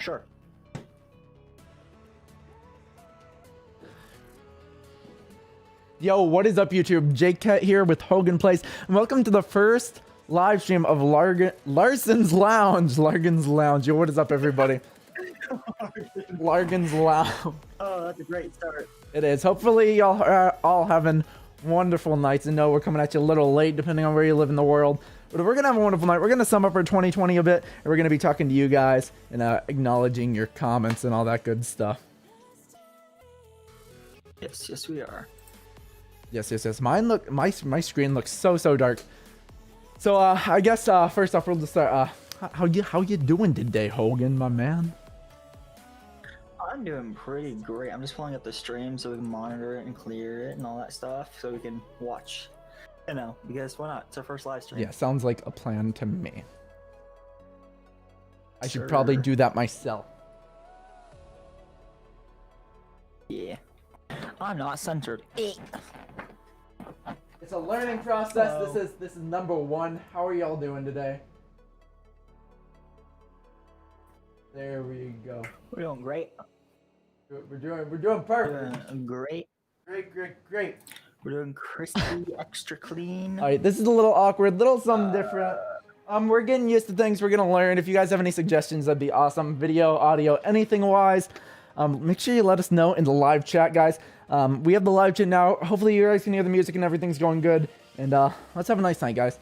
Sure. Yo, what is up, YouTube? Jakeket here with Hogan Playz, and welcome to the first live stream of Larson's Lounge. Largon's Lounge. Yo, what is up, everybody? Largon's Lounge. Oh, that's a great start. It is. Hopefully, y'all are all having wonderful nights. And know we're coming at you a little late, depending on where you live in the world. But we're gonna have a wonderful night. We're gonna sum up our 2020 a bit, and we're gonna be talking to you guys and acknowledging your comments and all that good stuff. Yes, we are. Yes. Mine look, my screen looks so dark. So I guess first off we'll just start. How you doing today, Hogan, my man? I'm doing pretty great. I'm just pulling up the stream so we can monitor it and clear it and all that stuff, so we can watch. You know, because why not? It's our first live stream. Yeah, sounds like a plan to me. I should probably do that myself. Yeah. I'm not centered. It's a learning process. This is number one. How are y'all doing today? There we go. We're doing great. We're doing perfect. We're doing great. Great. We're doing crispy, extra clean. All right, this is a little awkward, little something different. We're getting used to things. We're gonna learn. If you guys have any suggestions, that'd be awesome. Video, audio, anything wise. Make sure you let us know in the live chat, guys. We have the live chat now. Hopefully you guys can hear the music and everything's going good. And let's have a nice night, guys.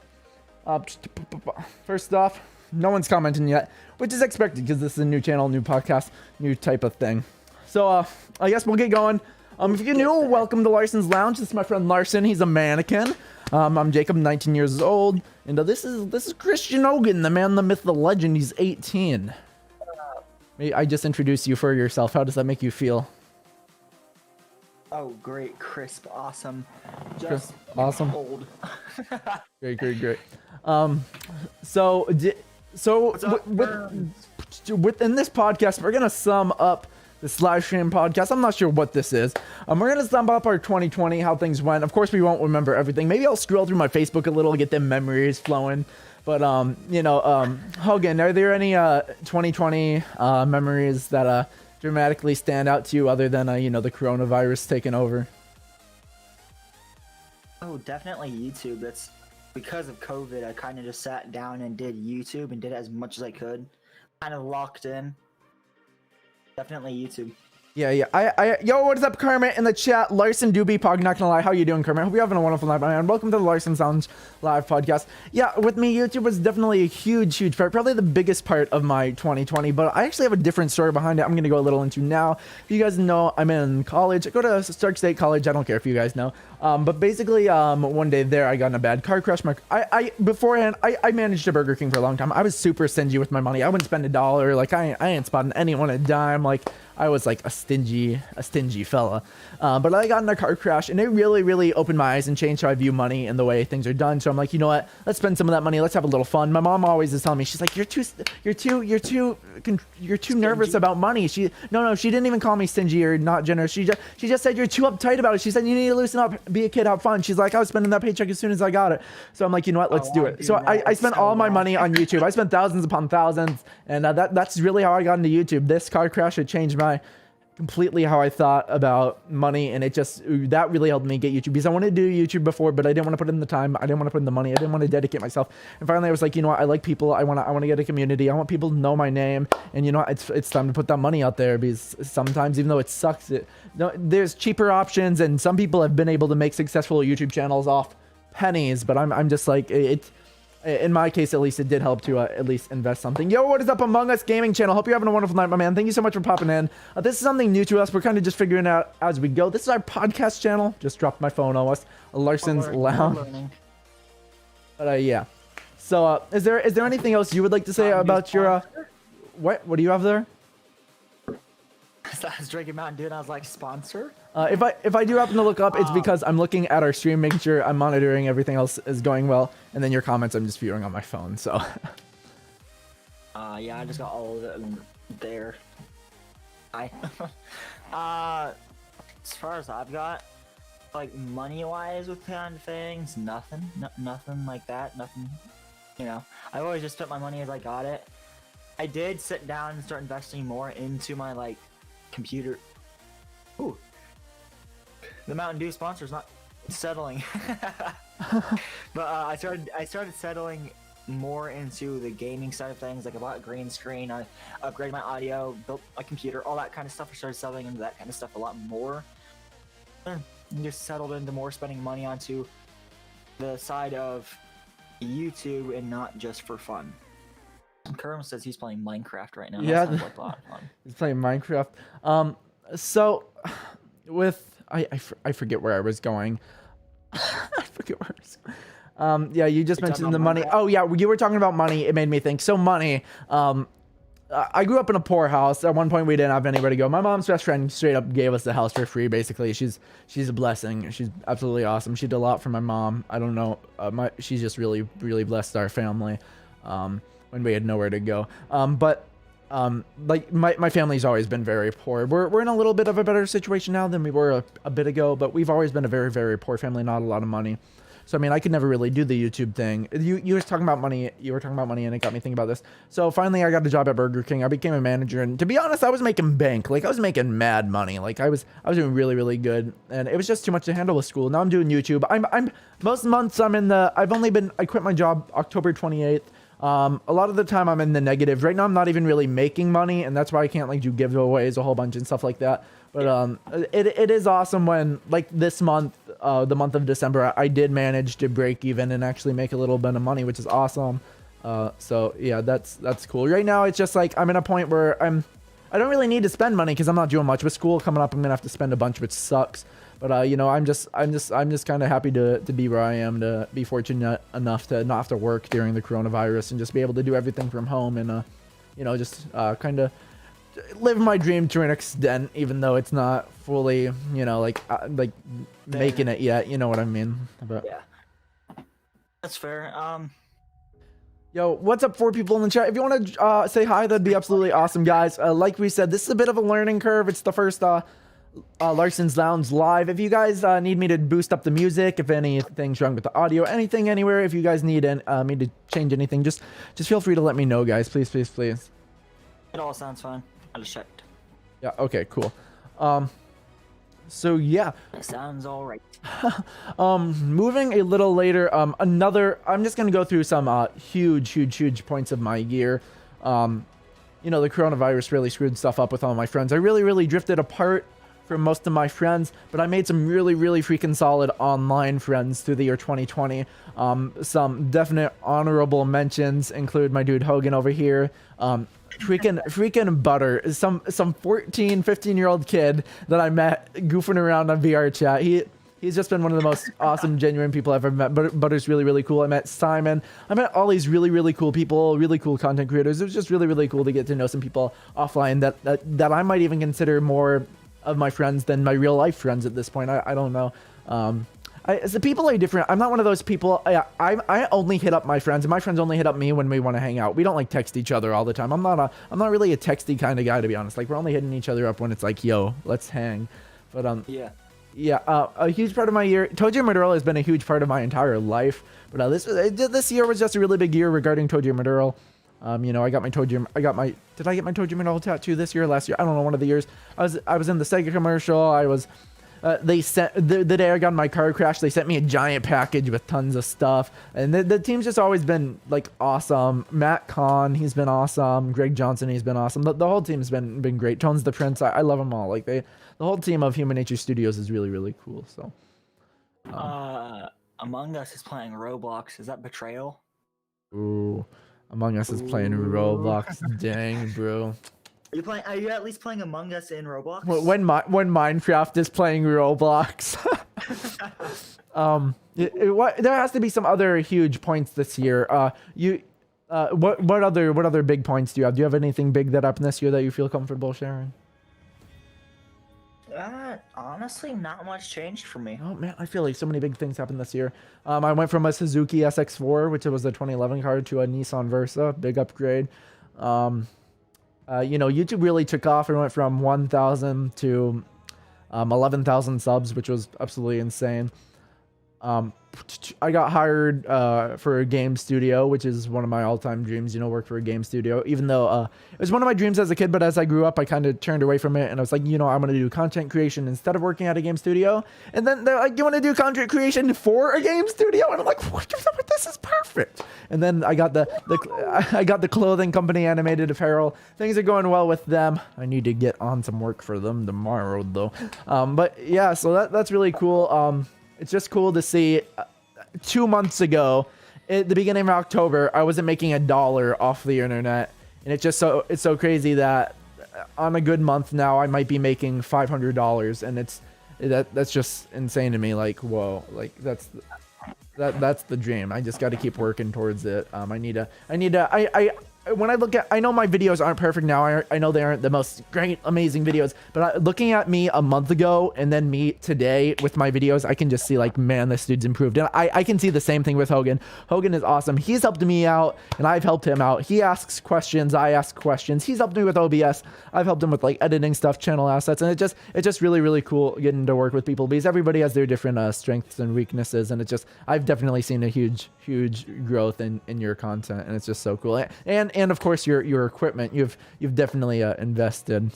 First off, no one's commenting yet, which is expected because this is a new channel, new podcast, new type of thing. So I guess we'll get going. If you're new, welcome to Larson's Lounge. This is my friend Larson. He's a mannequin. I'm Jacob, 19 years old, and this is Christian Hogan, the man, the myth, the legend. He's 18. I just introduced you for yourself. How does that make you feel? Oh, great, crisp, awesome. Just awesome. Old. Great. So within this podcast, we're gonna sum up this live stream podcast. I'm not sure what this is. We're gonna sum up our 2020, how things went. Of course, we won't remember everything. Maybe I'll scroll through my Facebook a little, get them memories flowing. But Hogan, are there any 2020 memories that dramatically stand out to you, other than the coronavirus taking over? Oh, definitely YouTube. That's because of COVID. I kind of just sat down and did YouTube and did as much as I could. Kind of locked in. Definitely YouTube. Yeah. Yo, what is up, Kermit in the chat? Larson Doobie Pog, not gonna lie. How you doing, Kermit? Hope you're having a wonderful night, man. Welcome to the Larson Sounds live podcast. Yeah, with me, YouTube was definitely a huge part, probably the biggest part of my 2020. But I actually have a different story behind it. I'm gonna go a little into now. If you guys know, I'm in college. I go to Stark State College. I don't care if you guys know. But basically, one day there, I got in a bad car crash. Beforehand, I managed a Burger King for a long time. I was super stingy with my money. I wouldn't spend $1. Like I ain't spotting anyone a dime. Like I was like a stingy fella. But I got in a car crash, and it really opened my eyes and changed how I view money and the way things are done. So I'm like, you know what? Let's spend some of that money. Let's have a little fun. My mom always is telling me, she's like, you're too nervous about money. She didn't even call me stingy or not generous. She just said you're too uptight about it. She said you need to loosen up, be a kid, have fun. She's like, I was spending that paycheck as soon as I got it. So I'm like, you know what? Let's do it. So I spent all my money on YouTube. I spent thousands upon thousands, and that's really how I got into YouTube. This car crash had changed completely how I thought about money, and that really helped me get YouTube, because I wanted to do YouTube before, but I didn't want to put in the time, I didn't want to put in the money, I didn't want to dedicate myself. And finally I was like, you know what, I like people, I want to get a community, I want people to know my name, and you know what, it's time to put that money out there, because sometimes, even though it sucks, there's cheaper options, and some people have been able to make successful YouTube channels off pennies, but I'm just like, in my case, at least, it did help to at least invest something. Yo, what is up, Among Us Gaming channel? Hope you're having a wonderful night, my man. Thank you so much for popping in. This is something new to us. We're kind of just figuring it out as we go. This is our podcast channel. Just dropped my phone on us. Larson's Lounge. But yeah. So, is there anything else you would like to say about your what do you have there? I was drinking Mountain Dew and I was like, sponsor? If I do happen to look up, it's because I'm looking at our stream, making sure I'm monitoring everything else is going well, and then your comments I'm just viewing on my phone. So. Yeah, I just got all of it there. Hi. As far as I've got, like money-wise with kind of things, nothing like that. Nothing. You know, I always just spent my money as I got it. I did sit down and start investing more into my like computer. Ooh, the Mountain Dew sponsor's not settling. But I started settling more into the gaming side of things. Like I bought a green screen, I upgraded my audio, built my computer, all that kind of stuff. I started settling into that kind of stuff a lot more. And just settled into more spending money onto the side of YouTube and not just for fun. Kermit says he's playing Minecraft right now. Yeah, that sounds like a lot of fun. He's playing Minecraft. So with I forget where I was going. I forget where I was going. Yeah, you just mentioned the money. Oh yeah, you were talking about money. It made me think. So money. I grew up in a poor house. At one point, we didn't have anywhere to go. My mom's best friend straight up gave us the house for free. Basically, she's a blessing. She's absolutely awesome. She did a lot for my mom. I don't know. She's just really blessed our family. When we had nowhere to go. Like my family's always been very poor. We're in a little bit of a better situation now than we were a bit ago, but we've always been a very poor family, not a lot of money. So I mean, I could never really do the YouTube thing. You were talking about money. You were talking about money, and it got me thinking about this. So finally, I got a job at Burger King. I became a manager, and to be honest, I was making bank. Like I was making mad money. Like I was doing really good, and it was just too much to handle with school. Now I'm doing YouTube. I'm most months I'm in the. I quit my job October 28th. A lot of the time I'm in the negative. Right now I'm not even really making money, and that's why I can't like do giveaways a whole bunch and stuff like that. But it is awesome when like this month, the month of December, I did manage to break even and actually make a little bit of money, which is awesome. So yeah, that's cool. Right now it's just like I'm in a point where I don't really need to spend money because I'm not doing much. With school coming up, I'm gonna have to spend a bunch, which sucks. But you know, I'm just kind of happy to be where I am, to be fortunate enough to not have to work during the coronavirus and just be able to do everything from home and you know, just kind of live my dream to an extent, even though it's not fully, you know, like making it yet. You know what I mean? But yeah, that's fair. Yo, what's up, 4 people in the chat? If you want to say hi, that'd be absolutely awesome, guys. Like we said, this is a bit of a learning curve. It's the first Larson's Lounge live. If you guys need me to boost up the music, if anything's wrong with the audio, anything, anywhere, if you guys need me to change anything, just feel free to let me know, guys. Please. It all sounds fine. I just checked. Yeah. Okay. Cool. So yeah. It sounds all right. Moving a little later. I'm just gonna go through some huge points of my year. You know, the coronavirus really screwed stuff up with all my friends. I really drifted apart from most of my friends, but I made some really freaking solid online friends through the year 2020. Some definite honorable mentions include my dude Hogan over here. Freaking Butter, some 15-year-old kid that I met goofing around on VR chat. He's just been one of the most awesome, genuine people I've ever met. Butter's really cool. I met Simon. I met all these really cool people, really cool content creators. It was just really cool to get to know some people offline that I might even consider more of my friends than my real life friends at this point. I don't know. The people are different. I'm not one of those people. I only hit up my friends, and my friends only hit up me when we want to hang out. We don't like text each other all the time. I'm not really a texty kind of guy, to be honest. Like we're only hitting each other up when it's like, yo, let's hang. But yeah, a huge part of my year. Tojo Maduro has been a huge part of my entire life. But this year was just a really big year regarding Tojo Maduro. You know, did I get my Tojo Maduro tattoo this year or last year? I don't know, one of the years. I was in the Sega commercial. I was they sent the day I got in my car crash, they sent me a giant package with tons of stuff. And the team's just always been like awesome. Matt Kahn, he's been awesome. Greg Johnson, he's been awesome. The whole team's been great. Tones the Prince, I love them all. Like the whole team of Human Nature Studios is really cool. So Among Us is playing Roblox. Is that betrayal? Ooh, Among Us is playing Roblox. Dang, bro. Are you at least playing Among Us in Roblox? When Minecraft is playing Roblox. There has to be some other huge points this year. What other big points do you have? Do you have anything big that happened this year that you feel comfortable sharing? Honestly, not much changed for me. Oh man, I feel like so many big things happened this year. I went from a Suzuki SX4, which was a 2011 car, to a Nissan Versa. Big upgrade. You know, YouTube really took off. It went from 1,000 to 11,000 subs, which was absolutely insane. I got hired for a game studio, which is one of my all-time dreams, work for a game studio, even though it was one of my dreams as a kid, but as I grew up, I kind of turned away from it, and I was like, I'm going to do content creation instead of working at a game studio. And then they're like, you want to do content creation for a game studio? And I'm like, what? This is perfect. And then I got the clothing company, Animated Apparel. Things are going well with them. I need to get on some work for them tomorrow, though. But yeah, so that's really cool. It's just cool to see. 2 months ago, at the beginning of October, I wasn't making $1 off the internet, and it's so crazy that on a good month now, I might be making $500, and that's just insane to me. Like, whoa, like that's the dream. I just got to keep working towards it. When I look at, I know my videos aren't perfect now. I know they aren't the most great, amazing videos, but looking at me a month ago and then me today with my videos, I can just see like, man, this dude's improved. And I can see the same thing with Hogan. Hogan is awesome. He's helped me out and I've helped him out. He asks questions. I ask questions. He's helped me with OBS. I've helped him with like editing stuff, channel assets. And it's just really, really cool getting to work with people because everybody has their different strengths and weaknesses. And I've definitely seen a huge growth in your content. And it's just so cool. And of course your equipment, you've definitely invested.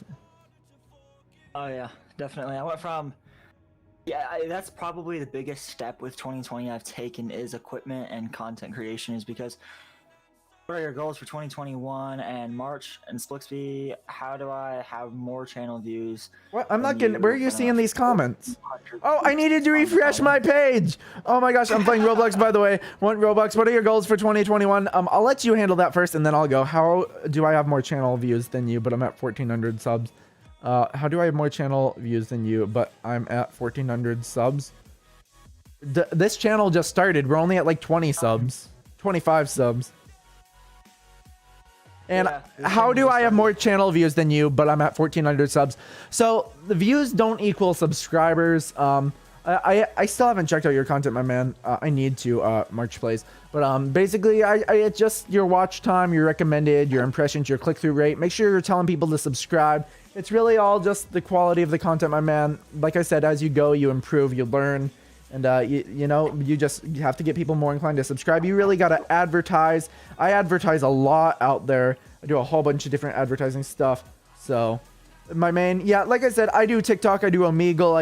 Oh yeah, definitely. I went from that's probably the biggest step with 2020 I've taken is equipment and content creation, is because what are your goals for 2021 and March and Splixby? How do I have more channel views? What? I'm not getting. Where are you seeing these comments? Oh, I needed to refresh my page. Oh my gosh, I'm playing Roblox, by the way. Want Roblox? What are your goals for 2021? I'll let you handle that first, and then I'll go. How do I have more channel views than you? But I'm at 1,400 subs. How do I have more channel views than you? But I'm at 1,400 subs. This channel just started. We're only at like 20 subs, 25 subs. And how do I have more channel views than you, but I'm at 1,400 subs? So the views don't equal subscribers. I still haven't checked out your content, my man. I need to, March Plays. But basically, it's just your watch time, your recommended, your impressions, your click-through rate. Make sure you're telling people to subscribe. It's really all just the quality of the content, my man. Like I said, as you go, you improve, you learn. And, you have to get people more inclined to subscribe. You really got to advertise. I advertise a lot out there. I do a whole bunch of different advertising stuff. So my main, like I said, I do TikTok, I do Omegle,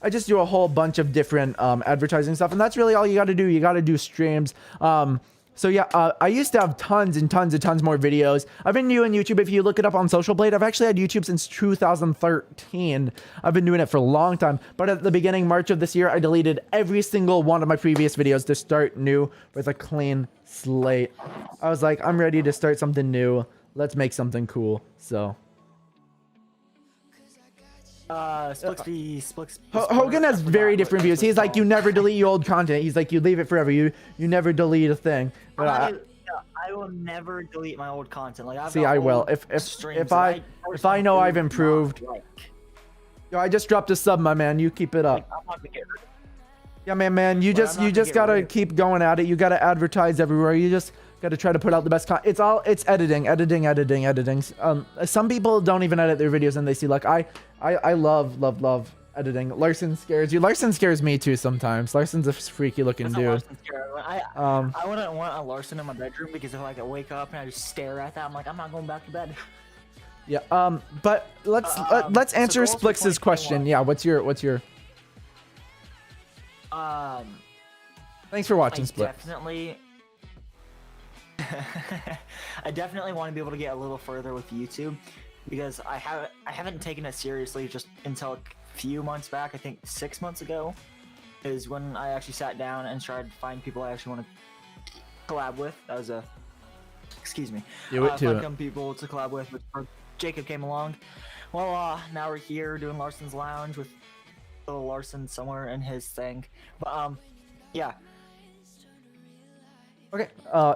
I just do a whole bunch of different advertising stuff. And that's really all you got to do. You got to do streams. I used to have tons and tons more videos. I've been doing YouTube. If you look it up on Social Blade, I've actually had YouTube since 2013. I've been doing it for a long time. But at the beginning, March of this year, I deleted every single one of my previous videos to start new with a clean slate. I was like, I'm ready to start something new. Let's make something cool. So Hogan has very different views. He's like, you never delete your old content. He's like, you leave it forever. You never delete a thing. But I will never delete my old content. Like, I will. If I know I've improved. Yo, I just dropped a sub, my man. You keep it up. Yeah, man. You just gotta keep going at it. You gotta advertise everywhere. You just gotta try to put out the best content. It's editing. Some people don't even edit their videos and they see like I love editing. Larson scares you. Larson scares me too sometimes. Larson's a freaky looking dude. I wouldn't want a Larson in my bedroom because if I could wake up and I just stare at that, I'm like, I'm not going back to bed. Yeah. But let's answer Splix's question. Yeah. What's your Thanks for watching, Splix. I definitely want to be able to get a little further with YouTube because I haven't taken it seriously just until a few months back. I think 6 months ago is when I actually sat down and tried to find people I actually want to collab with. That was some people to collab with. Jacob came along. Well, now we're here doing Larson's Lounge with little Larson somewhere in his thing. But yeah. Okay.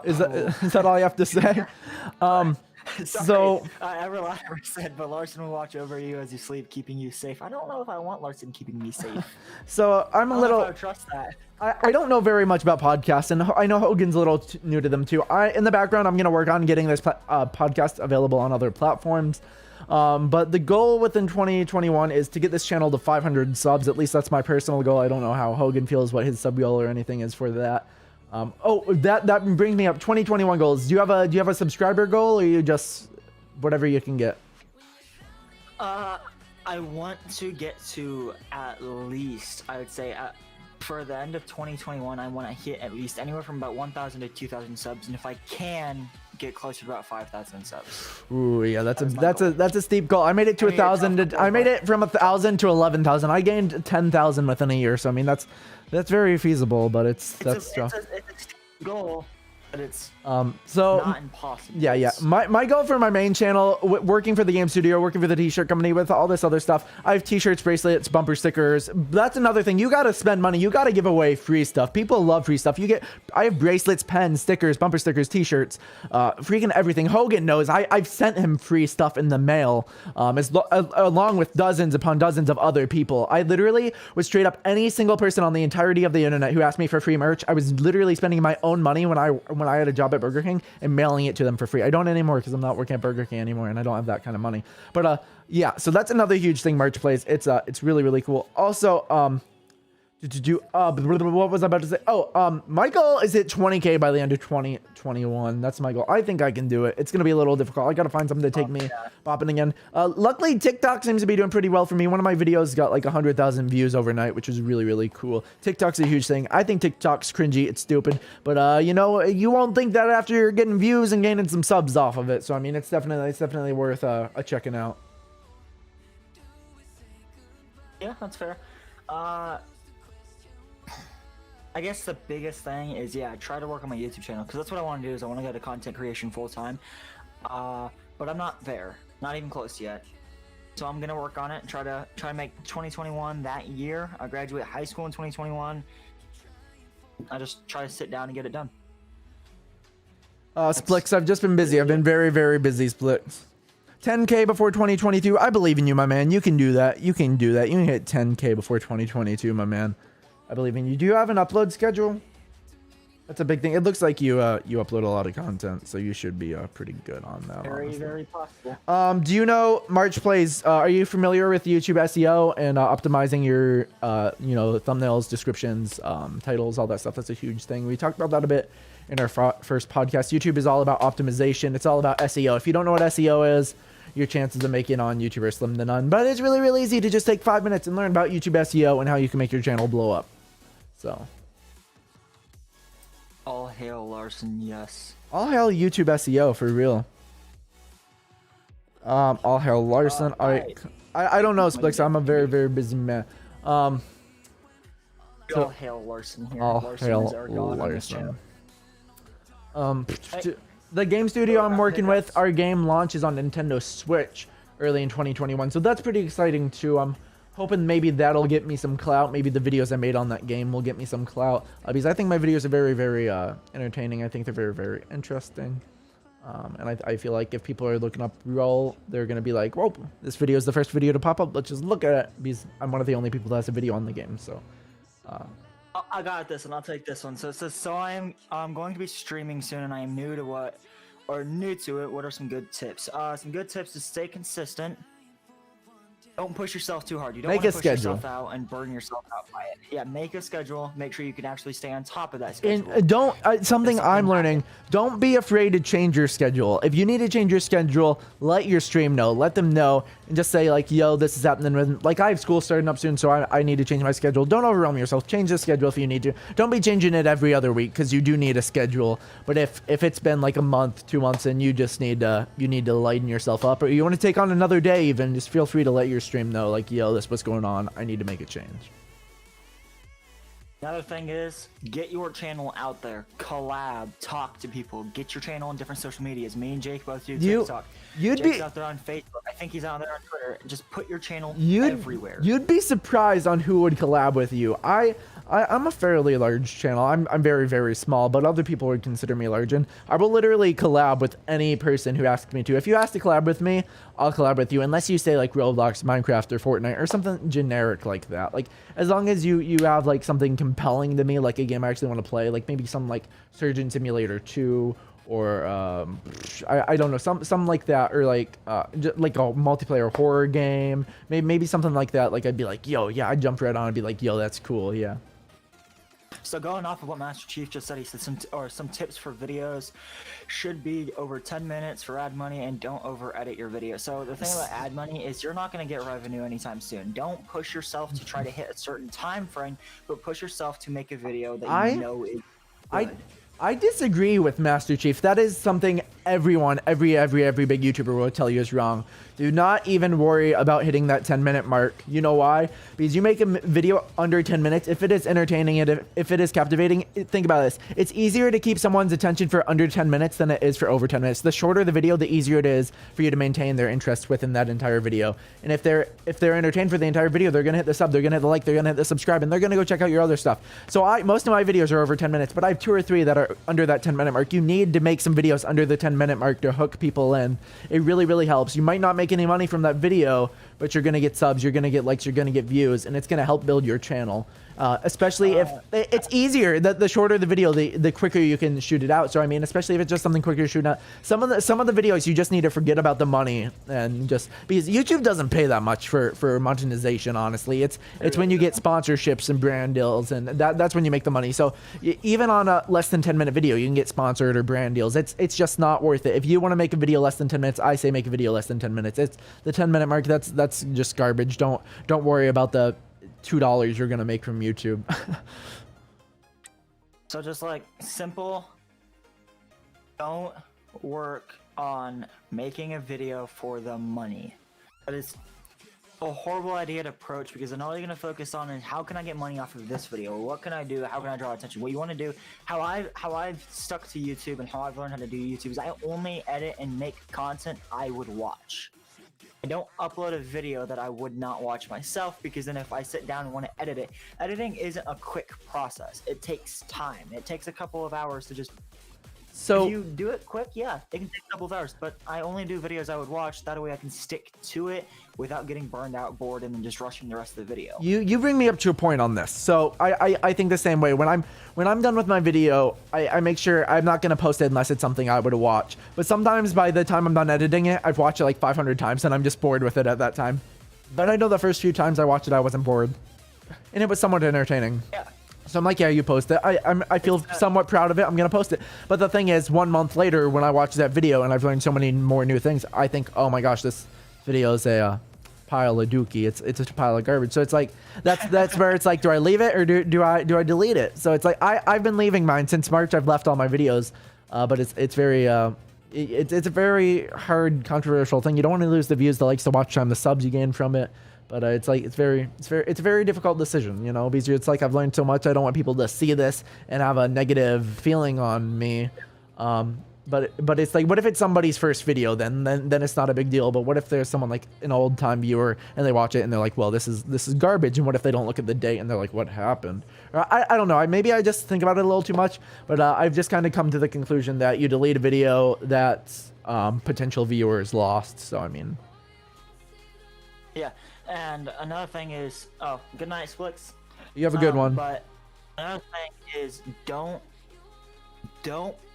Is that all you have to say? So I never said, but Larson will watch over you as you sleep, keeping you safe. I don't know if I want Larson keeping me safe. So I'm a little. I trust that. I don't know very much about podcasts, and I know Hogan's a little new to them too. In the background, I'm gonna work on getting this podcast available on other platforms. But the goal within 2021 is to get this channel to 500 subs. At least that's my personal goal. I don't know how Hogan feels, what his sub goal or anything is for that. That brings me up. 2021 goals. Do you have a subscriber goal, or you just whatever you can get? I want to get to at least, I would say, for the end of 2021, I want to hit at least anywhere from about 1,000 to 2,000 subs, and if I can, get closer to about 5,000 subs. Ooh, yeah, that's a steep goal. I made it to 1,000. I made it from 1,000 to 11,000. I gained 10,000 within a year, so I mean that's very feasible, but it's tough. It's a steep goal. But it's so not impossible. Yeah. My goal for my main channel, working for the game studio, working for the t-shirt company, with all this other stuff. I have t-shirts, bracelets, bumper stickers. That's another thing. You got to spend money. You got to give away free stuff. People love free stuff. I have bracelets, pens, stickers, bumper stickers, t-shirts, freaking everything. Hogan knows. I've sent him free stuff in the mail, along with dozens upon dozens of other people. I literally was straight up any single person on the entirety of the internet who asked me for free merch. I was literally spending my own money when I had a job at Burger King and mailing it to them for free. I don't anymore because I'm not working at Burger King anymore and I don't have that kind of money. But yeah, so that's another huge thing March Playz. It's really, really cool. Also, what was I about to say? My goal is hit 20K by the end of 2021. That's my goal. I think I can do it. It's gonna be a little difficult. I gotta find something to take me popping again. Luckily TikTok seems to be doing pretty well for me. One of my videos got like 100,000 views overnight, which is really, really cool. TikTok's a huge thing. I think TikTok's cringy. It's stupid, but you know, you won't think that after you're getting views and gaining some subs off of it. So I mean, it's definitely worth a checking out. Yeah, that's fair. I guess the biggest thing is, try to work on my YouTube channel, because that's what I want to do. Is I want to go to content creation full time, but I'm not there, not even close yet. So I'm gonna work on it and try to make 2021 that year. I graduate high school in 2021. I just try to sit down and get it done. Splix, I've just been busy. I've been very, very busy, Splix. 10K before 2022. I believe in you, my man. You can do that. You can do that. You can hit 10K before 2022, my man. I believe in you. Do you have an upload schedule? That's a big thing. It looks like you upload a lot of content, so you should be pretty good on that. Very, honestly. very possible. Do you know March Playz? Are you familiar with YouTube SEO and optimizing your thumbnails, descriptions, titles, all that stuff? That's a huge thing. We talked about that a bit in our first podcast. YouTube is all about optimization. It's all about SEO. If you don't know what SEO is, your chances of making it on YouTube are slim to none. But it's really, really easy to just take 5 minutes and learn about YouTube SEO and how you can make your channel blow up. So, all hail Larson, yes. All hail YouTube SEO for real. All hail Larson. I don't know, Splix. I'm a very, very busy man. All hail Larson here. All Larson hail is our god on this Larson. channel. The game studio I'm working with, our game launches on Nintendo Switch early in 2021, so that's pretty exciting too. I'm hoping maybe that'll get me some clout. Maybe the videos I made on that game will get me some clout, because I think my videos are very, very entertaining. I think they're very, very interesting, and I feel like if people are looking up Roll, they're gonna be like, "Whoa, this video is the first video to pop up. Let's just look at it," because I'm one of the only people that has a video on the game. So. I got this, and I'll take this one. So it says, I'm going to be streaming soon, and I am new to it. What are some good tips? Some good tips is stay consistent. Don't push yourself too hard. You don't want to push yourself out and burn yourself out by it. Yeah, make a schedule. Make sure you can actually stay on top of that schedule. And don't something I'm learning. Don't be afraid to change your schedule. If you need to change your schedule, let your stream know. Let them know, and just say like, "Yo, this is happening with." Like, I have school starting up soon, so I need to change my schedule. Don't overwhelm yourself. Change the schedule if you need to. Don't be changing it every other week, because you do need a schedule. But if it's been like a month, 2 months, and you just need to lighten yourself up, or you want to take on another day, even, just feel free to let your stream know, like, "Yo, this is what's going on. I need to make a change." Another thing is, get your channel out there. Collab, talk to people, get your channel on different social medias. Me and Jake both do TikTok. Jake's out there on Facebook. I think he's out there on Twitter. Just put your channel everywhere. You'd be surprised on who would collab with you. I'm a fairly large channel. I'm very, very small, but other people would consider me large, and I will literally collab with any person who asks me to. If you ask to collab with me, I'll collab with you, unless you say like Roblox, Minecraft, or Fortnite, or something generic like that. Like, as long as you have like something compelling to me, like a game I actually want to play, like maybe some like Surgeon Simulator 2, I don't know, some like that, or like like a multiplayer horror game, maybe something like that. Like I'd be like, yo, yeah, I jumped right on and be like, yo, that's cool, yeah. So going off of what Master Chief just said, he said some tips for videos should be over 10 minutes for ad money, and don't over edit your video. So the thing about ad money is you're not going to get revenue anytime soon. Don't push yourself to try to hit a certain time frame, but push yourself to make a video that you know is good. I disagree with Master Chief. That is something everyone, every big YouTuber will tell you is wrong. Do not even worry about hitting that 10-minute mark. You know why? Because you make a video under 10 minutes, if it is entertaining and if it is captivating, think about this. It's easier to keep someone's attention for under 10 minutes than it is for over 10 minutes. The shorter the video, the easier it is for you to maintain their interest within that entire video. And if they're entertained for the entire video, they're going to hit the sub, they're going to hit the like, they're going to hit the subscribe, and they're going to go check out your other stuff. So most of my videos are over 10 minutes, but I have 2 or 3 that are under that 10-minute mark. You need to make some videos under the 10-minute mark to hook people in. It really, really helps. You might not make any money from that video, but you're going to get subs, you're going to get likes, you're going to get views, and it's going to help build your channel. Especially if it's easier, the shorter the video, the quicker you can shoot it out. So I mean, especially if it's just something quicker to shoot out. Some of the videos you just need to forget about the money, and just because YouTube doesn't pay that much for monetization. Honestly, it's when you get sponsorships and brand deals, and that's when you make the money. So even on a less than 10-minute video, you can get sponsored or brand deals. It's just not worth it. If you want to make a video less than 10 minutes, I say make a video less than 10 minutes. It's the 10-minute mark. That's just garbage. Don't worry about the $2 you're gonna make from YouTube. So just like simple, don't work on making a video for the money. That is a horrible idea to approach, because then all you're gonna focus on is how can I get money off of this video? What can I do? How can I draw attention? What you want to do, how I've stuck to YouTube and how I've learned how to do YouTube is I only edit and make content I would watch. I don't upload a video that I would not watch myself, because then if I sit down and want to edit it, editing isn't a quick process. It takes time. It takes a couple of hours to just... So if you do it quick, yeah, it can take a couple of hours, but I only do videos I would watch. That way I can stick to it without getting burned out, bored, and then just rushing the rest of the video. You bring me up to a point on this. So I think the same way. When I'm done with my video, I make sure I'm not gonna post it unless it's something I would watch. But sometimes by the time I'm done editing it, I've watched it like 500 times and I'm just bored with it at that time. But I know the first few times I watched it, I wasn't bored, and it was somewhat entertaining. Yeah. So I'm like, yeah, you post it. I feel somewhat proud of it. I'm gonna post it. But the thing is, 1 month later, when I watch that video and I've learned so many more new things, I think, oh my gosh, this video is a pile of dookie. It's a pile of garbage. So it's like that's where it's like, do I leave it or do I delete it? So it's like I've been leaving mine since March. I've left all my videos, but it's very it's a very hard, controversial thing. You don't want to lose the views, the likes, the watch time, the subs you gain from it. But it's like it's a very difficult decision, you know, because it's like I've learned so much. I don't want people to see this and have a negative feeling on me. But it's like, what if it's somebody's first video? Then it's not a big deal. But what if there's someone like an old time viewer and they watch it and they're like, well, this is garbage. And what if they don't look at the date and they're like, what happened? Or I don't know. Maybe I just think about it a little too much. But I've just kind of come to the conclusion that you delete a video that potential viewers lost. So I mean, yeah. And another thing is, oh, good night, Splix. You have a good one. But another thing is, don't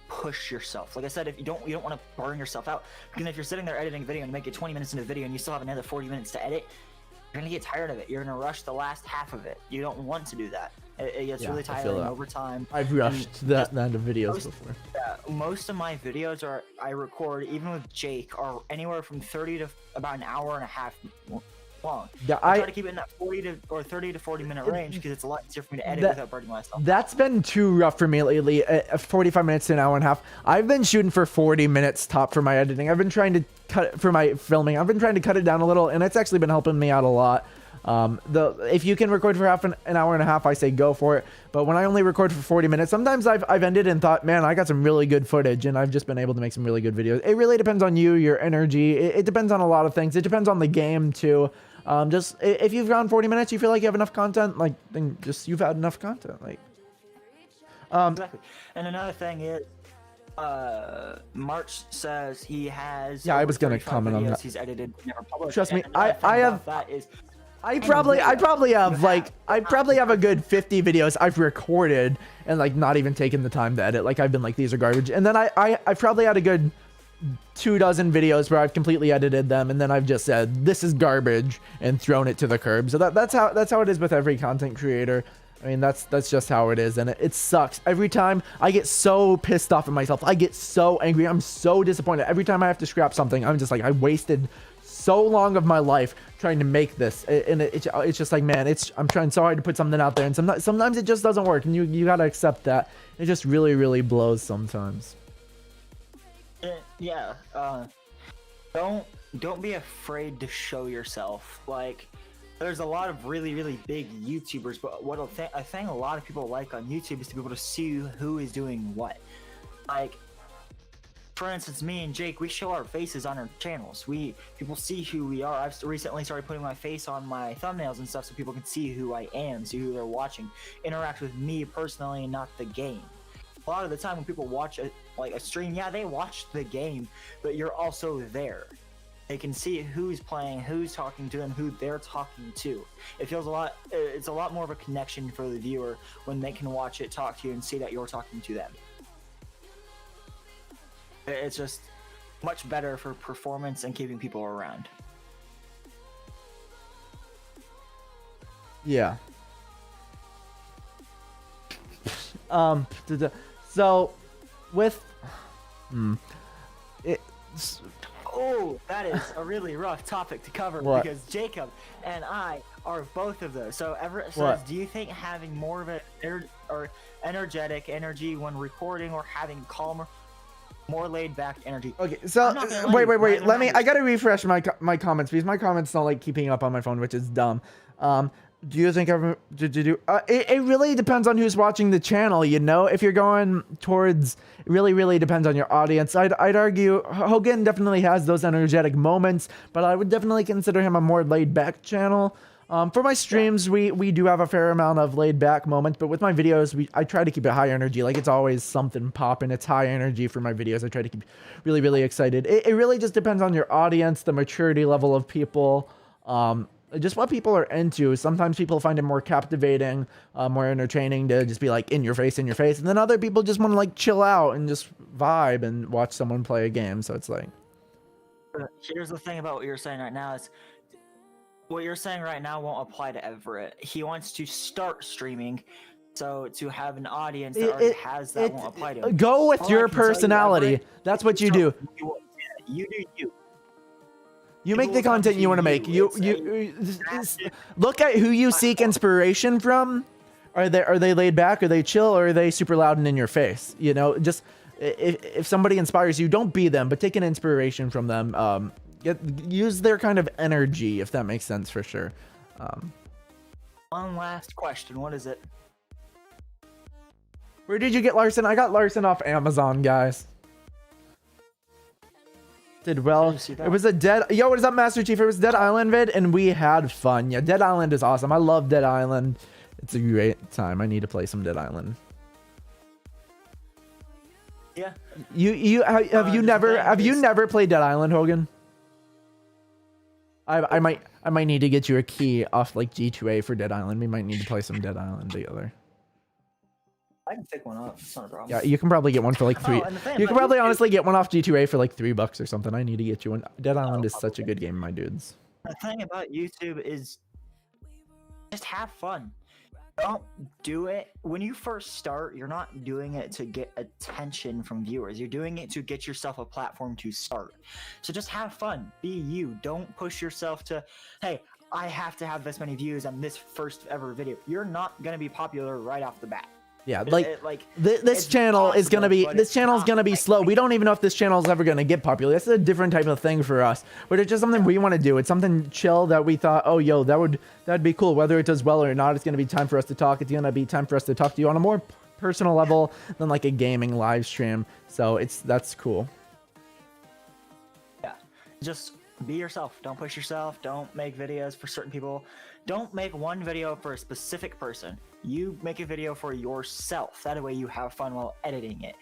push yourself. Like I said, if you don't want to burn yourself out, because if you're sitting there editing a video and you make it 20 minutes into the video and you still have another 40 minutes to edit, you're gonna get tired of it. You're gonna rush the last half of it. You don't want to do that. It gets really tiring over time. I've rushed that end of videos before. Yeah, most of my videos I record, even with Jake, are anywhere from 30 to about an hour and a half long. Yeah, I try to keep it in that 30 to 40 minute range, because it's a lot easier for me to edit without burning myself. That's been too rough for me lately. 45 minutes to an hour and a half. I've been shooting for 40 minutes top for my editing. I've been trying to cut for my filming. I've been trying to cut it down a little, and it's actually been helping me out a lot. If you can record for half an hour and a half, I say go for it. But when I only record for 40 minutes, sometimes I've ended and thought, man, I got some really good footage, and I've just been able to make some really good videos. It really depends on you, your energy. It depends on a lot of things. It depends on the game too. Just if you've gone 40 minutes, you feel like you have enough content, like then just you've had enough content, like. Exactly. And another thing is, March says he has. Yeah, I was gonna comment on that. He's edited, never published. Trust me, I have. That is, I probably have like I probably have a good 50 videos I've recorded and like not even taken the time to edit. Like I've been like, these are garbage, and then I probably had a good 24 videos where I've completely edited them, and then I've just said this is garbage and thrown it to the curb. So that's how it is with every content creator. I mean, that's just how it is, and it sucks. Every time I get so pissed off at myself, I get so angry, I'm so disappointed. Every time I have to scrap something, I'm just like, I wasted so long of my life trying to make this, and it's just like, man, I'm trying so hard to put something out there, and sometimes it just doesn't work, and you gotta accept that. It just really blows sometimes. Yeah. Don't be afraid to show yourself. Like, there's a lot of really big YouTubers, but what I think a lot of people like on YouTube is to be able to see who is doing what. Like, for instance, me and Jake, we show our faces on our channels. People see who we are. I've recently started putting my face on my thumbnails and stuff so people can see who I am, see who they're watching, interact with me personally and not the game. A lot of the time when people watch a stream, yeah, they watch the game, but you're also there. They can see who's playing, who's talking to them, who they're talking to. It's a lot more of a connection for the viewer when they can watch it, talk to you, and see that you're talking to them. It's just much better for performance and keeping people around. Yeah. So with Oh, that is a really rough topic to cover. What? Because Jacob and I are both of those. So do you think having more of an energetic energy when recording, or having calmer, more laid back energy? Okay, so wait. I gotta refresh my comments, because my comments don't like keeping up on my phone, which is dumb. Do you think it really depends on who's watching the channel, you know? If you're going towards, really depends on your audience. I'd argue Hogan definitely has those energetic moments, but I would definitely consider him a more laid back channel. For my streams, we do have a fair amount of laid back moments, but with my videos, I try to keep it high energy. Like, it's always something popping. It's high energy for my videos. I try to keep really excited. It really just depends on your audience, the maturity level of people, just what people are into. Sometimes people find it more captivating, more entertaining to just be like in your face, and then other people just want to like chill out and just vibe and watch someone play a game. So it's like, here's the thing about what you're saying right now is, what you're saying right now won't apply to Everett. He wants to start streaming, so to have an audience that already has that won't apply to him. Go with your personality. That's what you do. You do you. You make the content you want to make. You look at who you seek inspiration from. Are they laid back? Are they chill? Or are they super loud and in your face? You know, just if somebody inspires you, don't be them, but take an inspiration from them. Use their kind of energy, if that makes sense, for sure. One last question. What is it? Where did you get Larson? I got Larson off Amazon, guys. Did well. It was a Yo, what is up, Master Chief? It was Dead Island vid, and we had fun. Yeah, Dead Island is awesome. I love Dead Island. It's a great time. I need to play some Dead Island. Yeah. Have you never played Dead Island, Hogan? I might need to get you a key off like G2A for Dead Island. We might need to play some Dead Island together. I can pick one up. It's not a problem. Yeah, you can probably get one for like $3. You can probably honestly get one off G2A for like $3 or something. I need to get you one. Dead Island is such a good game, my dudes. The thing about YouTube is just have fun. Don't do it. When you first start, you're not doing it to get attention from viewers. You're doing it to get yourself a platform to start. So just have fun. Be you. Don't push yourself to, hey, I have to have this many views on this first ever video. You're not going to be popular right off the bat. Yeah, this channel is gonna be slow. We don't even know if this channel is ever gonna get popular. That's a different type of thing for us. But it's just something we want to do. It's something chill that we thought, oh, yo, that'd be cool. Whether it does well or not, it's gonna be time for us to talk. It's gonna be time for us to talk to you on a more personal level than like a gaming live stream. So that's cool. Yeah, just be yourself. Don't push yourself. Don't make videos for certain people. Don't make one video for a specific person. You make a video for yourself. That way you have fun while editing it.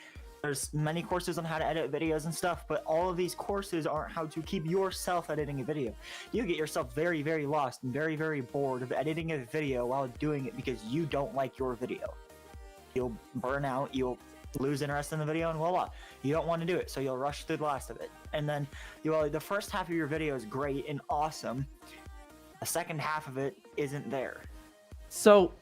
There's many courses on how to edit videos and stuff, but all of these courses aren't how to keep yourself editing a video. You get yourself very, very lost and very, very bored of editing a video while doing it because you don't like your video. You'll burn out, you'll lose interest in the video, and voila, you don't want to do it, so you'll rush through the last of it. And then the first half of your video is great and awesome. The second half of it isn't there. So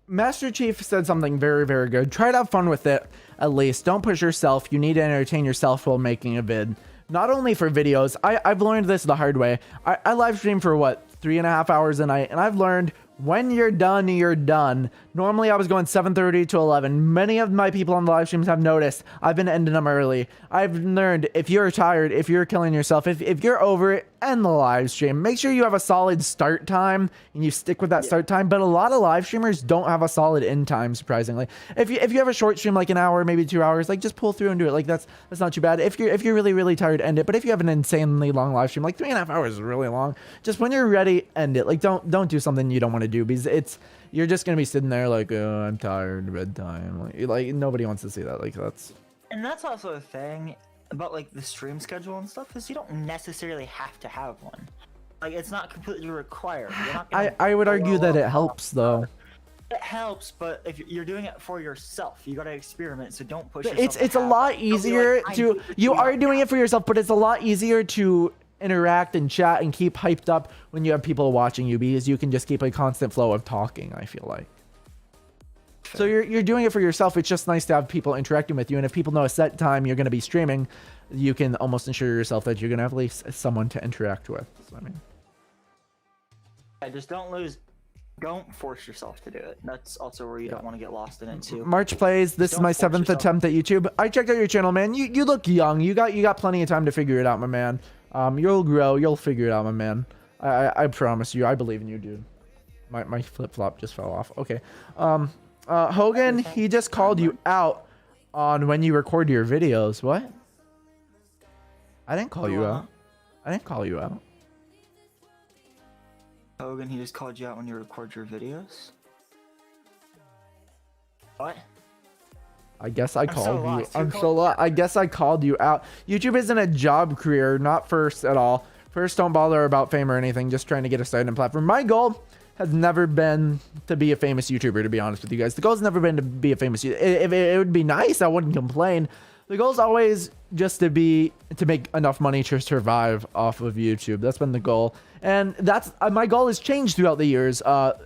Master Chief said something very, very good. Try to have fun with it, at least. Don't push yourself. You need to entertain yourself while making a vid. Not only for videos. I've learned this the hard way. I live stream for, what, 3.5 hours a night, and I've learned when you're done, you're done. Normally, I was going 7:30 to 11. Many of my people on the live streams have noticed I've been ending them early. I've learned if you're tired, if you're killing yourself, if you're over it, end the live stream. Make sure you have a solid start time and you stick with that start time. But a lot of live streamers don't have a solid end time, surprisingly. If you have a short stream, like an hour, maybe 2 hours, like just pull through and do it. Like that's not too bad. If you're really, really tired, end it. But if you have an insanely long live stream, like 3.5 hours is really long, just when you're ready, end it. Like don't do something you don't want to do, because you're just gonna be sitting there like, oh, I'm tired, bedtime. Like nobody wants to see that. Like that's also a thing about like the stream schedule and stuff, is you don't necessarily have to have one. Like it's not completely required. You're not I would argue that it helps though. It helps, but if you're doing it for yourself, you gotta experiment. So don't push yourself. It's a lot easier to. You are doing it for yourself, but it's a lot easier to interact and chat and keep hyped up when you have people watching you, because you can just keep a constant flow of talking, I feel like. So you're doing it for yourself. It's just nice to have people interacting with you, and if people know a set time you're going to be streaming, you can almost ensure yourself that you're going to have at least someone to interact with. So, I mean, just don't force yourself to do it. That's also where you don't want to get lost in it too. March Plays, this is my 7th attempt at YouTube. I checked out your channel, man. You look young. You got plenty of time to figure it out, my man. You'll grow. You'll figure it out, my man. I promise you. I believe in you, dude. My flip-flop just fell off. Okay. Hogan, he just called you out on when you record your videos. What? I didn't call you out. I didn't call you out. Hogan, he just called you out when you record your videos? What? I guess I called you. I'm so lost. I guess I called you out. YouTube isn't a job career, not first at all. First, don't bother about fame or anything. Just trying to get a start and platform. My goal has never been to be a famous YouTuber, to be honest with you guys. The goal's never been to be a famous YouTuber. If it would be nice, I wouldn't complain. The goal's always just to make enough money to survive off of YouTube. That's been the goal. And that's my goal has changed throughout the years.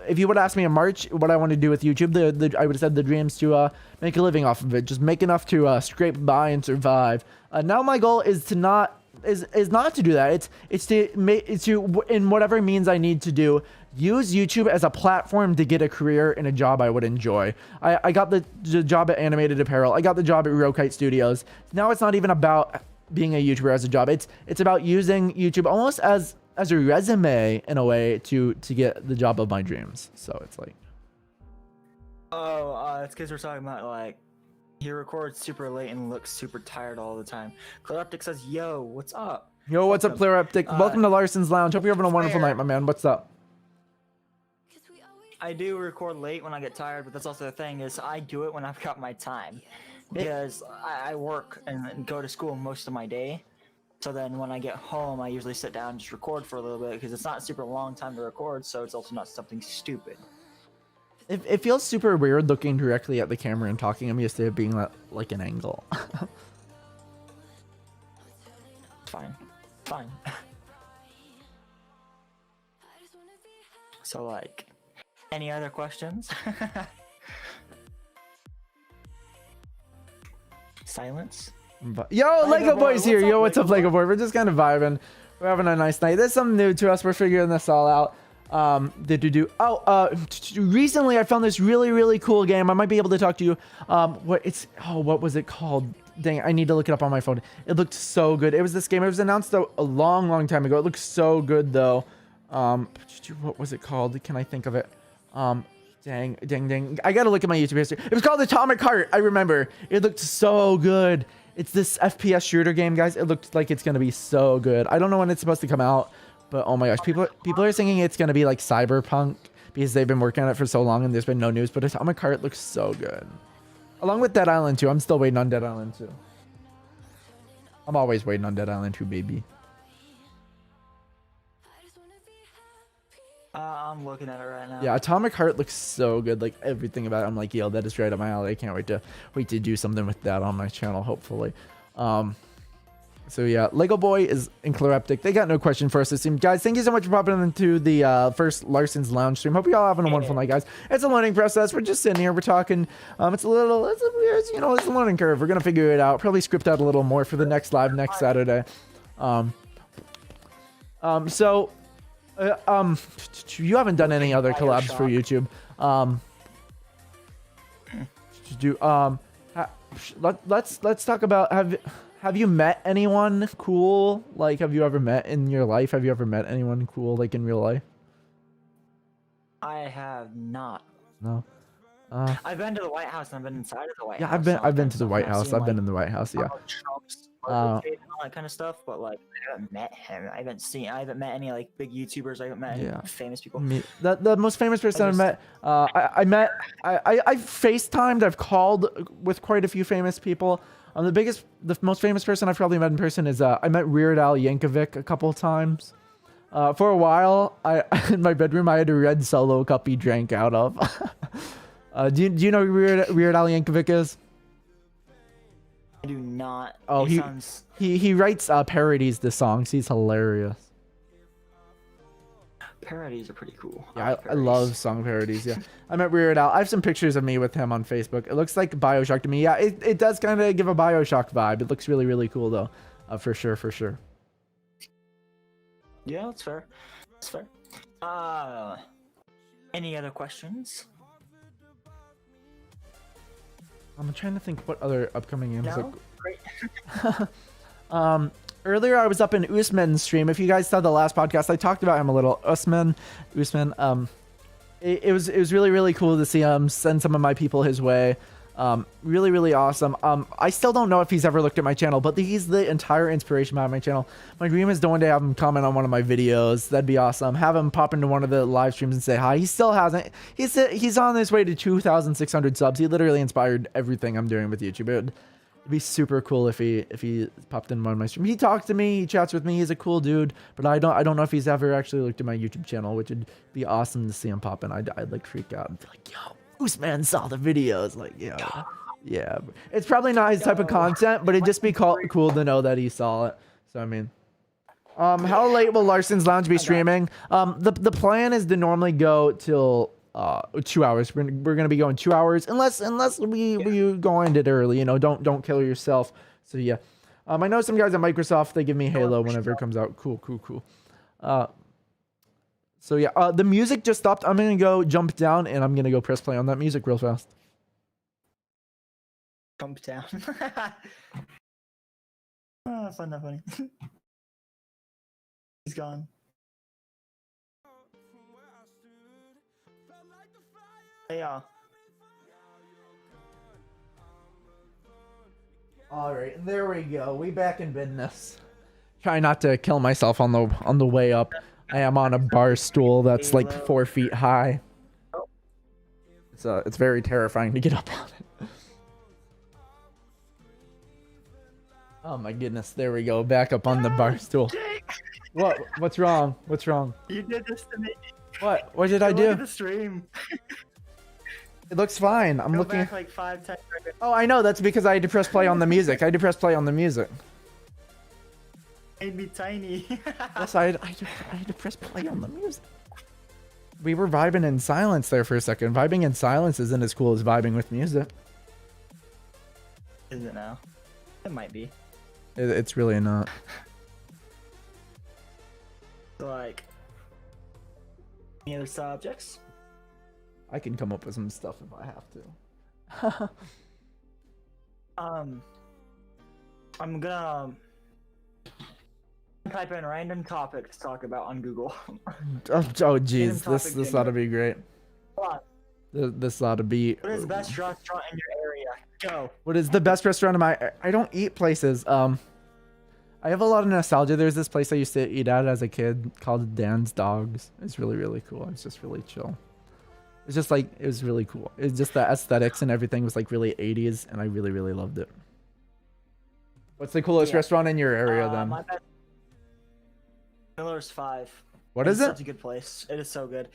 If you would ask me in March what I want to do with YouTube, I would have said the dreams to make a living off of it, just make enough to scrape by and survive. Now my goal is to not to do that. It's to in whatever means I need to do, use YouTube as a platform to get a career in a job I would enjoy. I got the job at Animated Apparel. I got the job at Rokite Studios. Now it's not even about being a YouTuber as a job. It's about using YouTube almost as a resume in a way to get the job of my dreams. So it's like, it's because we're talking about like he records super late and looks super tired all the time. Collabs says, "Yo, what's up?" Yo, what's up, Player-Optic? Welcome to Larson's Lounge. Hope you're having a wonderful night, my man. What's up? I do record late when I get tired, but that's also the thing is I do it when I've got my time, because I work and go to school most of my day. So then when I get home, I usually sit down and just record for a little bit, because it's not a super long time to record, so it's also not something stupid. It feels super weird looking directly at the camera and talking. I'm used to it being like an angle. Fine. So like, any other questions? Silence. Yo, Lego Boy's here. Yo, what's up, Lego Boy? We're just kind of vibing. We're having a nice night. There's something new to us. We're figuring this all out. Recently I found this really cool game. I might be able to talk to you. What was it called? Dang, I need to look it up on my phone. It looked so good. It was this game. It was announced a long time ago. It looks so good though. What was it called? Can I think of it? Dang. I gotta look at my YouTube history. It was called Atomic Heart. I remember. It looked so good. It's this FPS shooter game, guys. It looked like it's gonna be so good. I don't know when it's supposed to come out, but oh my gosh, people are thinking it's gonna be like Cyberpunk because they've been working on it for so long and there's been no news. But Atomic Heart looks so good. Along with Dead Island 2. I'm still waiting on Dead Island 2. I'm always waiting on Dead Island 2, baby. I'm looking at it right now. Yeah, Atomic Heart looks so good. Like everything about it, I'm like, yo, that is right up my alley. I can't wait to do something with that on my channel, hopefully. So yeah, Lego Boy is Inclereptic. They got no question for us this stream. Guys, thank you so much for popping into the first Larson's Lounge stream. Hope you all having a wonderful night, guys. It's a learning process. We're just sitting here, we're talking. It's a weird, you know, it's a learning curve. We're gonna figure it out. Probably script out a little more for the next live next Saturday. You haven't done any other collabs for YouTube. Let's talk about have you met anyone cool? Like, have you ever met in your life? Have you ever met anyone cool, like in real life? I have not. No. I've been to the White House and I've been inside of the White Yeah, House. I've been to the White House. I've been in the White House. Yeah. Trump's all that kind of stuff, but like I haven't met him. I haven't met any like big YouTubers. I haven't met any famous people. The most famous person I've met. I FaceTimed. I've called with quite a few famous people. The most famous person I've probably met in person is I met Weird Al Yankovic a couple of times. For a while, in my bedroom I had a red Solo cup he drank out of. Do you know who Weird Al Yankovic is? I do not. Oh, he writes parodies to songs. He's hilarious. Parodies are pretty cool. Yeah, I love song parodies. Yeah, I met Weird Al. I have some pictures of me with him on Facebook. It looks like BioShock to me. Yeah, it does kind of give a BioShock vibe. It looks really, really cool though. For sure. Yeah, that's fair. That's fair. Any other questions? I'm trying to think what other upcoming games. No? Great. Earlier I was up in Usman's stream. If you guys saw the last podcast, I talked about him a little. Usman. It was really, really cool to see him, send some of my people his way. Really, really awesome. I still don't know if he's ever looked at my channel, but he's the entire inspiration behind my channel. My dream is to one day have him comment on one of my videos. That'd be awesome. Have him pop into one of the live streams and say hi. He still hasn't. He's on his way to 2,600 subs. He literally inspired everything I'm doing with YouTube. It'd be super cool if he popped in one of my streams. He talks to me, he chats with me. He's a cool dude, but I don't know if he's ever actually looked at my YouTube channel, which would be awesome to see him pop in. I'd like freak out and be like, yo, Usman saw the videos. Like, yeah. It's probably not his type of content, but it'd just be cool to know that he saw it. So I mean, how late will Larson's Lounge be streaming? The plan is to normally go till 2 hours. We're gonna be going 2 hours unless we go end it early. You know, don't kill yourself. So yeah. I know some guys at Microsoft, they give me Halo whenever it comes out. Cool. So yeah, the music just stopped. I'm gonna go jump down and I'm gonna go press play on that music real fast. Jump down. Oh, fun, not funny. He's gone. Hey, y'all. All right, there we go. We back in business. Try not to kill myself on the way up. I am on a bar stool that's like 4 feet high. It's very terrifying to get up on it. Oh my goodness, there we go. Back up on the bar stool. What's wrong? What's wrong? You did this to me. What did I do? Look at the stream. It looks fine. I'm looking back like 5 times. Oh, I know. That's because I had to press play on the music. Made me tiny. Yes, I had to press play on the music. We were vibing in silence there for a second. Vibing in silence isn't as cool as vibing with music. Is it now? It might be. It's really not. Like, any other subjects? I can come up with some stuff if I have to. I'm gonna type in random topics to talk about on Google. Oh jeez, this ought to be great. What? This ought to be. What is the best restaurant in your area? Go. What is the best restaurant in my? I don't eat places. I have a lot of nostalgia. There's this place I used to eat at as a kid called Dan's Dogs. It's really, really cool. It's just really chill. It's just like, it was really cool. It's just the aesthetics and everything was like really 80s, and I really, really loved it. What's the coolest restaurant in your area then? My best, Miller's 5. What is it? It's such a good place. It is so good.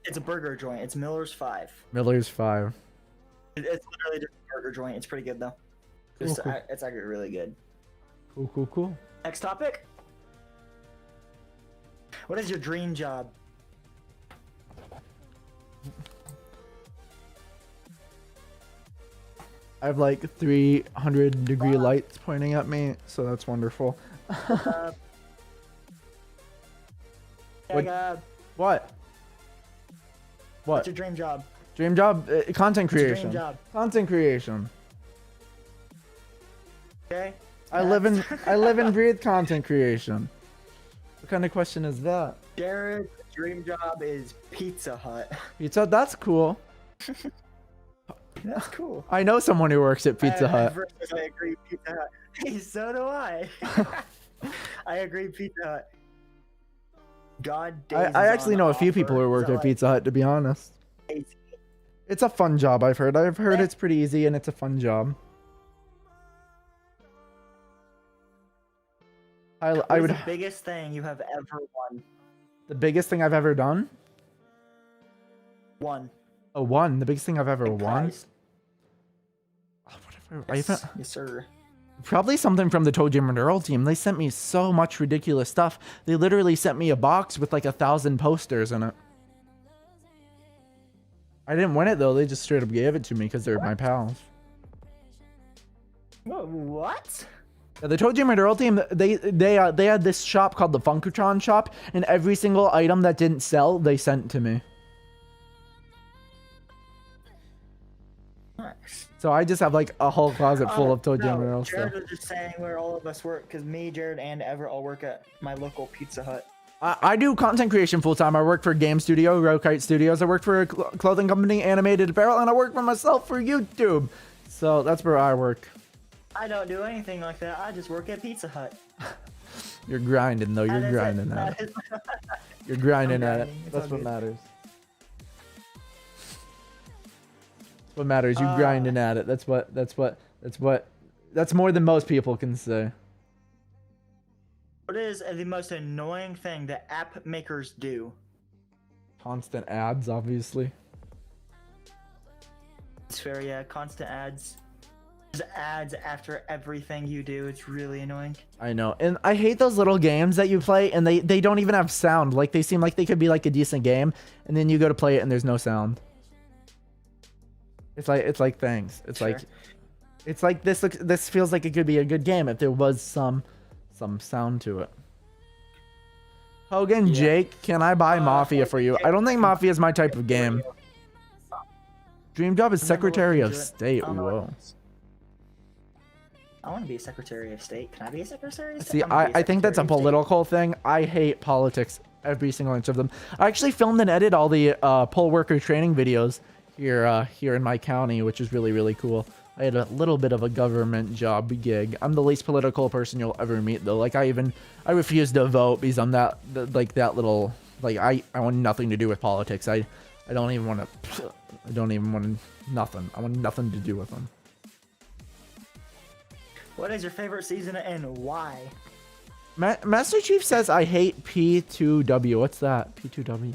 It's a burger joint. It's Miller's 5. Miller's 5. It's literally just a burger joint. It's pretty good though. It's actually really good. Cool. Next topic. What is your dream job? I have like 300-degree lights pointing at me, so that's wonderful. What? What's your dream job? Dream job? Content creation. Dream job? Content creation. Okay. I live and breathe content creation. What kind of question is that? Jared's dream job is Pizza Hut. Pizza? That's cool. That's cool. I know someone who works at Pizza Hut. I agree, Pizza Hut. Hey, so do I. I agree, Pizza Hut. I actually know a few people who work at Pizza Hut, to be honest. It's a fun job, I've heard. I've heard it's pretty easy and it's a fun job. What is the biggest thing you have ever won? The biggest thing I've ever done? Won. Oh, won. The biggest thing I've ever won? Oh, whatever. Yes, sir. Probably something from the Toe Jam and Earl team. They sent me so much ridiculous stuff. They literally sent me a box with like 1,000 posters in it. I didn't win it though. They just straight up gave it to me because they're my pals. What? Yeah, the Toe Jam and Earl team, they had this shop called the Funkotron shop, and every single item that didn't sell, they sent to me. Nice. So I just have like a whole closet full of Toe Jam and Earl Jared stuff. was just saying where all of us work, because me, Jared, and Ever all work at my local Pizza Hut. I do content creation full time. I work for a game studio, Rokite Studios. I work for a clothing company, Animated Apparel, and I work for myself for YouTube. So that's where I work. I don't do anything like that. I just work at Pizza Hut. You're grinding though. You're grinding at it. You're grinding at it. That's what matters. What matters? You grinding at it. That's more than most people can say. What is the most annoying thing that app makers do? Constant ads, obviously. It's fair, yeah. Constant ads. There's ads after everything you do. It's really annoying. I know. And I hate those little games that you play and they don't even have sound. Like they seem like they could be like a decent game, and then you go to play it and there's no sound. It's like thanks. It's sure. like this feels like it could be a good game if there was some sound to it. Hogan, Jake, can I buy Mafia for you? I don't think Mafia is my type of game. Dream job is Secretary of State. Whoa. I want to be a Secretary of State. Can I be a Secretary of State? See, I think that's a political thing. I hate politics, every single inch of them. I actually filmed and edited all the poll worker training videos here in my county, which is really, really cool. I had a little bit of a government job gig. I'm the least political person you'll ever meet, though. Like, I refuse to vote because I'm that little, like, I want nothing to do with politics. I don't even want nothing. I want nothing to do with them. What is your favorite season and why? Master Chief says I hate P2W. What's that? P2W?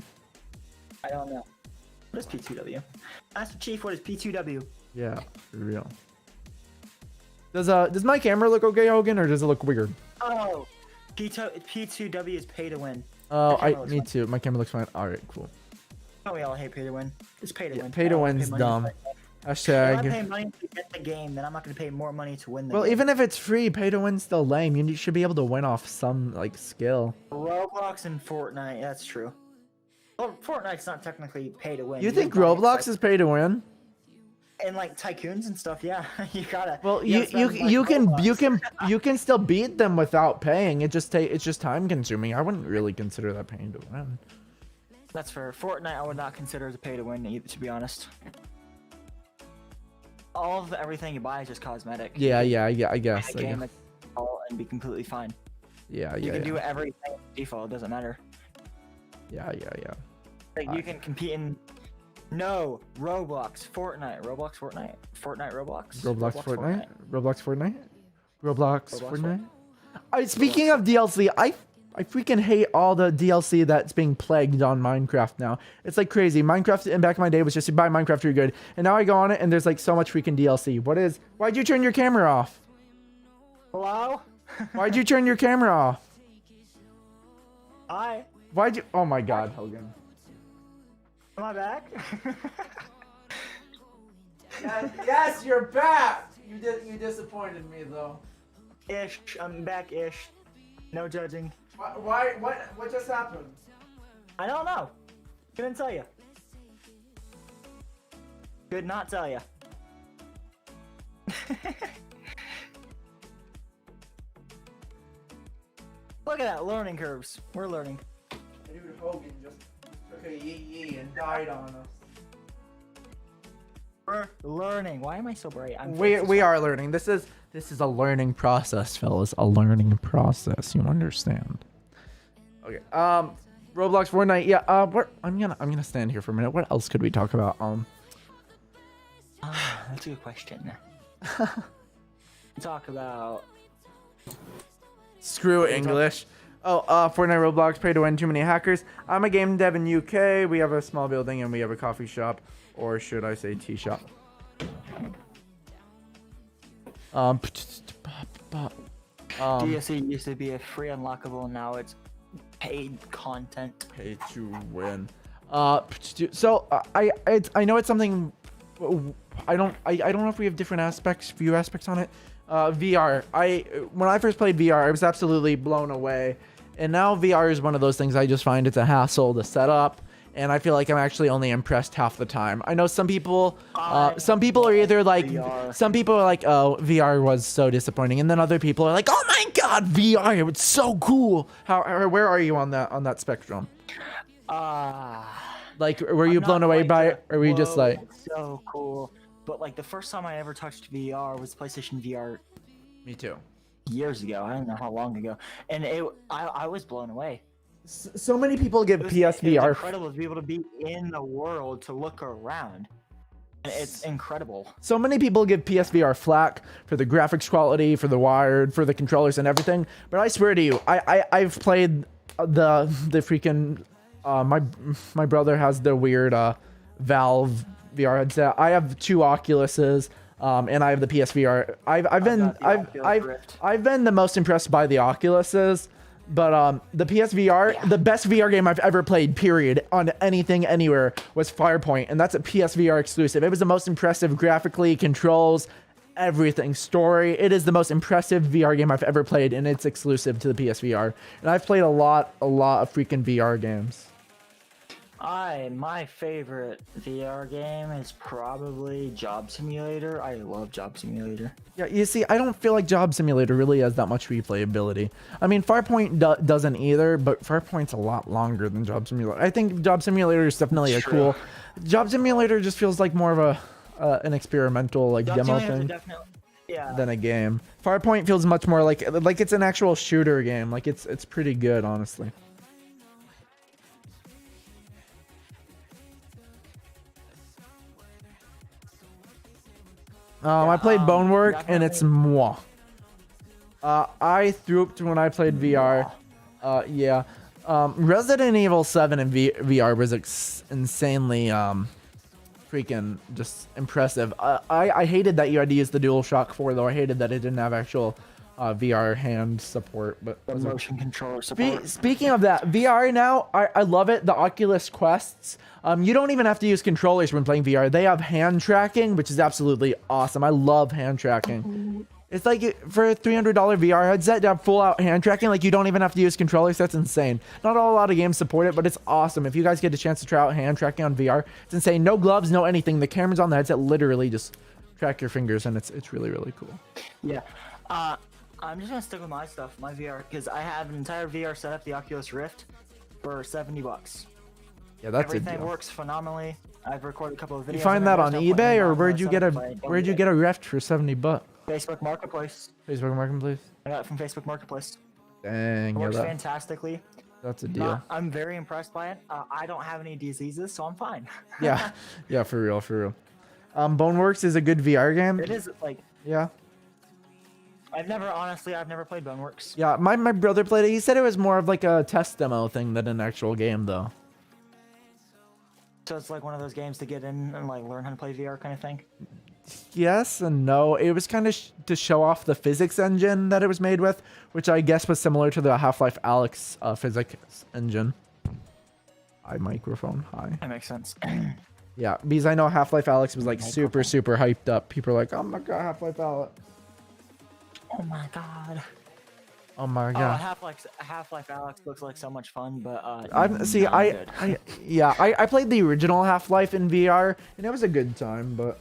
I don't know. What is P2W? Master Chief, what is P2W? Yeah, for real. Does my camera look okay, Hogan, or does it look weird? Oh, P2W is pay to win. Oh, me too. My camera looks fine. All right, cool. Oh, we all hate pay to win. It's pay to win. Pay to win's dumb. Hashtag. If I pay money to get the game, then I'm not going to pay more money to win the game. Well, even if it's free, pay to win's still lame. You should be able to win off some like skill. Roblox and Fortnite, that's true. Well, Fortnite's not technically pay to win. You think Roblox is pay to win? And like tycoons and stuff, yeah. You gotta. Well, you can still beat them without paying. It's just time consuming. I wouldn't really consider that paying to win. That's fair. Fortnite, I would not consider as a pay to win, either, to be honest. All of everything you buy is just cosmetic. Yeah, I guess. And be completely fine. Yeah. You can do everything default. It doesn't matter. Yeah. Like you can compete in No, Roblox, Fortnite, Fortnite, Roblox. Roblox Fortnite. Speaking of DLC, I freaking hate all the DLC that's being plagued on Minecraft now. It's like crazy. Minecraft in back in my day was just you buy Minecraft, you're good. And now I go on it and there's like so much freaking DLC. Why'd you turn your camera off? Hello? Why'd you turn your camera off? Hi. Oh my god, Hogan. Am I back? Yes, you're back! You disappointed me though. Ish, I'm back-ish. No judging. What just happened? I don't know. Couldn't tell you. Could not tell you. Look at that, learning curves. We're learning. Dude, Hogan just took a yee and died on us. We're learning. Why am I so bright? We are learning. This is a learning process, fellas. A learning process. You understand? Okay. Roblox Fortnite. Yeah. I'm gonna stand here for a minute. What else could we talk about? That's a good question. Talk about. Screw English. Fortnite, Roblox, pay to win, too many hackers. I'm a game dev in UK. We have a small building and we have a coffee shop, or should I say tea shop? DLC used to be a free unlockable, now it's paid content. Pay to win. So I know it's something. I don't know if we have different view aspects on it. VR. When I first played VR, I was absolutely blown away. And now VR is one of those things I just find it's a hassle to set up, and I feel like I'm actually only impressed half the time. I know some people are either like, VR. Some people are like, oh, VR was so disappointing, and then other people are like, oh my god, VR, it was so cool. Where are you on that spectrum? Like, were you blown away by it, or were you just like, so cool? But like the first time I ever touched VR was PlayStation VR. Me too. Years ago, I don't know how long ago, and I was blown away. So many people give PSVR. It was incredible to be able to be in the world, to look around. And it's incredible. So many people give PSVR flack for the graphics quality, for the wired, for the controllers and everything. But I swear to you, I've played the freaking my brother has the weird Valve VR headset. I have two Oculuses. And I have the PSVR. I've been the most impressed by the Oculuses, but the PSVR, the best VR game I've ever played, period, on anything anywhere, was Firepoint, and that's a PSVR exclusive. It was the most impressive graphically, controls, everything, story. It is the most impressive VR game I've ever played, and it's exclusive to the PSVR. And I've played a lot of freaking VR games. My favorite VR game is probably Job Simulator. I love Job Simulator. Yeah, you see, I don't feel like Job Simulator really has that much replayability. I mean, Firepoint doesn't either, but Firepoint's a lot longer than Job Simulator. I think Job Simulator is definitely a cool. Job Simulator just feels like more of an experimental like demo thing than a game. Firepoint feels much more like it's an actual shooter game. Like it's pretty good, honestly. I played Bonework, and it's moi. I threw up when I played VR. Yeah. Resident Evil 7 in VR was insanely freaking just impressive. I hated that you had to use the DualShock 4, though. I hated that it didn't have actual VR hand support. But the motion controller support. Speaking of that, VR now, I love it. The Oculus Quests. You don't even have to use controllers when playing VR. They have hand tracking, which is absolutely awesome. I love hand tracking. It's like for a $300 VR headset to have full out hand tracking, like you don't even have to use controllers. That's insane. Not a lot of games support it, but it's awesome. If you guys get a chance to try out hand tracking on VR, it's insane. No gloves, no anything. The cameras on the headset literally just track your fingers, and it's really, really cool. Yeah. I'm just gonna stick with my stuff, my VR, because I have an entire VR setup, the Oculus Rift, for $70. Yeah, that's it. Everything works phenomenally. I've recorded a couple of videos. You find that on eBay, or where'd you get a Rift for $70? Facebook Marketplace. Facebook Marketplace. I got it from Facebook Marketplace. Dang, it works fantastically. That's a deal. I'm very impressed by it. I don't have any diseases, so I'm fine. Yeah, yeah, for real, for real. Boneworks is a good VR game. It is like Yeah. I've never played Boneworks. Yeah, my brother played it. He said it was more of like a test demo thing than an actual game, though. So it's like one of those games to get in and like learn how to play VR kind of thing. Yes and no. It was kind of to show off the physics engine that it was made with, which I guess was similar to the Half-Life Alyx physics engine. Hi, microphone. Hi. That makes sense. Yeah, because I know Half-Life Alyx was like super hyped up. People are like, oh my god, Half-Life Alyx. Oh my god. Oh my god. Half-Life Alyx looks like so much fun, but I played the original Half-Life in VR, and it was a good time, but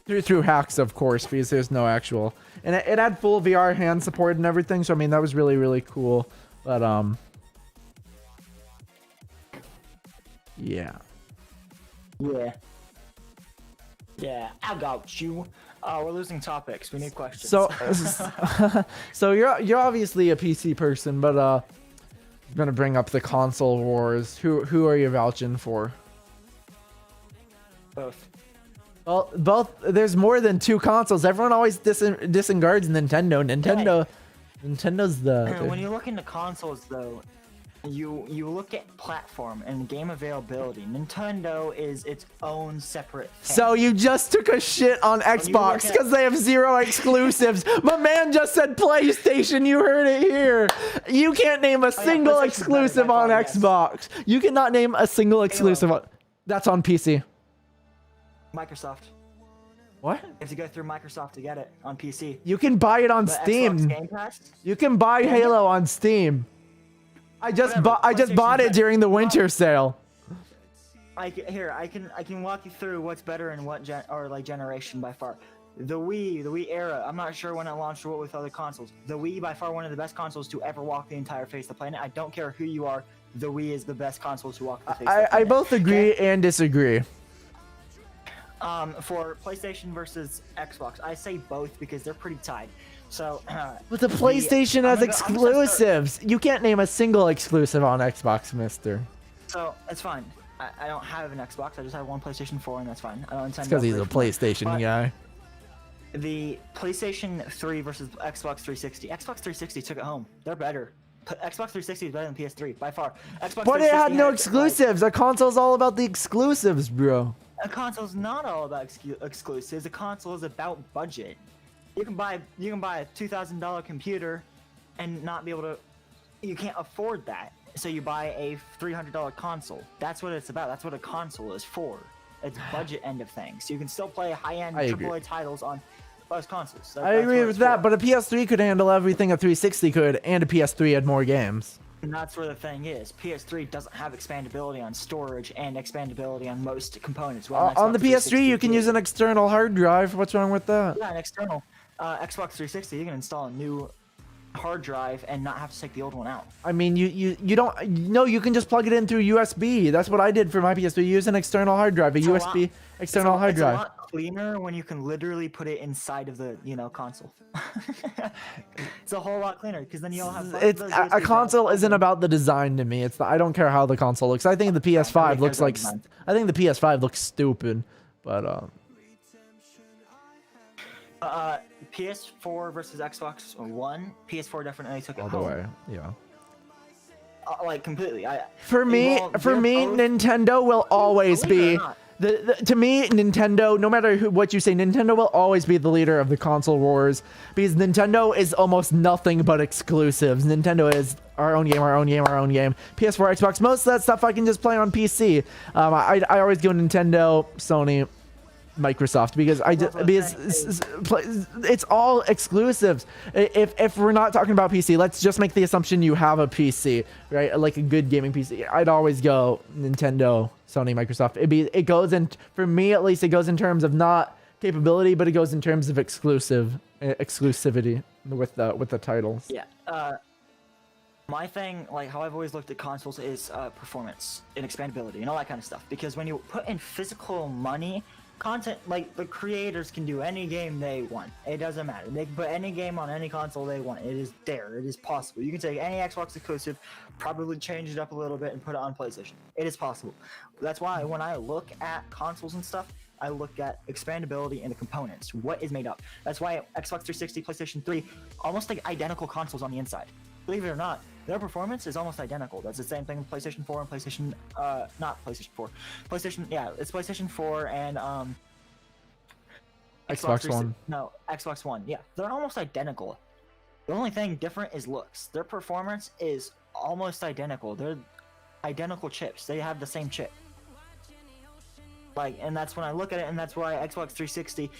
through hacks, of course, because there's no actual, and it had full VR hand support and everything. So I mean, that was really cool. But yeah. Yeah, I got you. We're losing topics. We need questions. So, so you're obviously a PC person, but I'm gonna bring up the console wars. Who are you vouching for? Both. Well, both. There's more than two consoles. Everyone always disregards Nintendo. Nintendo's the. When you look into consoles, though, you look at platform and game availability. Nintendo is its own separate thing. So you just took a shit on Xbox because they have 0 exclusives. My man just said PlayStation. You heard it here. You can't name a single exclusive on Xbox. You cannot name a single exclusive. That's on PC. Microsoft. What? You have to go through Microsoft to get it on PC. You can buy it on Steam. Xbox Game Pass? You can buy Halo on Steam. I just bought it during the winter sale. I can walk you through what's better and what generation by far. The Wii era. I'm not sure when it launched or what with other consoles. The Wii by far one of the best consoles to ever walk the entire face of the planet. I don't care who you are. The Wii is the best console to walk the face of the planet. I both agree and disagree. For PlayStation versus Xbox, I say both because they're pretty tied. So, but the PlayStation has exclusives. You can't name a single exclusive on Xbox, mister. So, it's fine. I don't have an Xbox. I just have one PlayStation 4, and that's fine. I don't intend because he's a PlayStation guy. The PlayStation 3 versus Xbox 360. Xbox 360 took it home. They're better. Xbox 360 is better than PS3, by far. But it had no exclusives. A console's all about the exclusives, bro. A console's not all about exclusives. A console is about budget. You can buy a $2,000 computer and not be able to. You can't afford that, so you buy a $300 console. That's what it's about. That's what a console is for. It's budget end of things. So you can still play high-end AAA titles on most consoles. I agree with that, but a PS3 could handle everything a 360 could, and a PS3 had more games. And that's where the thing is. PS3 doesn't have expandability on storage and expandability on most components. Well, on the PS3, you can use an external hard drive. What's wrong with that? Yeah, an external. Xbox 360, you can install a new hard drive and not have to take the old one out. I mean, you don't. No, you can just plug it in through USB. That's what I did for my PS3. Use an external hard drive, USB external hard drive. It's a lot cleaner when you can literally put it inside of the console. It's a whole lot cleaner because then you all have. A console isn't about the design to me. I don't care how the console looks. I think the PS5 looks like. I think the PS5 looks stupid, but PS4 versus Xbox One. PS4 definitely took it all the home. way. Yeah. Like completely. For me, Nintendo will always be. To me, Nintendo, no matter what you say, Nintendo will always be the leader of the console wars because Nintendo is almost nothing but exclusives. Nintendo is our own game. PS4, Xbox, most of that stuff I can just play on PC. I always go Nintendo, Sony, Microsoft because it's all exclusives. If we're not talking about PC, let's just make the assumption you have a PC, right? Like a good gaming PC. I'd always go Nintendo, Sony, Microsoft. It goes in, for me at least, it goes in terms of not capability, but it goes in terms of exclusivity with the titles. Yeah. My thing, like how I've always looked at consoles, is performance and expandability and all that kind of stuff. Because when you put in physical money content, like the creators can do any game they want. It doesn't matter. They can put any game on any console they want. It is there. It is possible. You can take any Xbox exclusive, probably change it up a little bit and put it on PlayStation. It is possible. That's why when I look at consoles and stuff, I look at expandability and the components. What is made up? That's why Xbox 360, PlayStation 3, almost like identical consoles on the inside. Believe it or not, their performance is almost identical. That's the same thing with PlayStation 4 and PlayStation, not PlayStation 4. PlayStation, yeah, it's PlayStation 4 and, Xbox One. No, Xbox One, yeah. They're almost identical. The only thing different is looks. Their performance is almost identical. They're identical chips. They have the same chip. Like, and that's when I look at it, and that's why Xbox 360,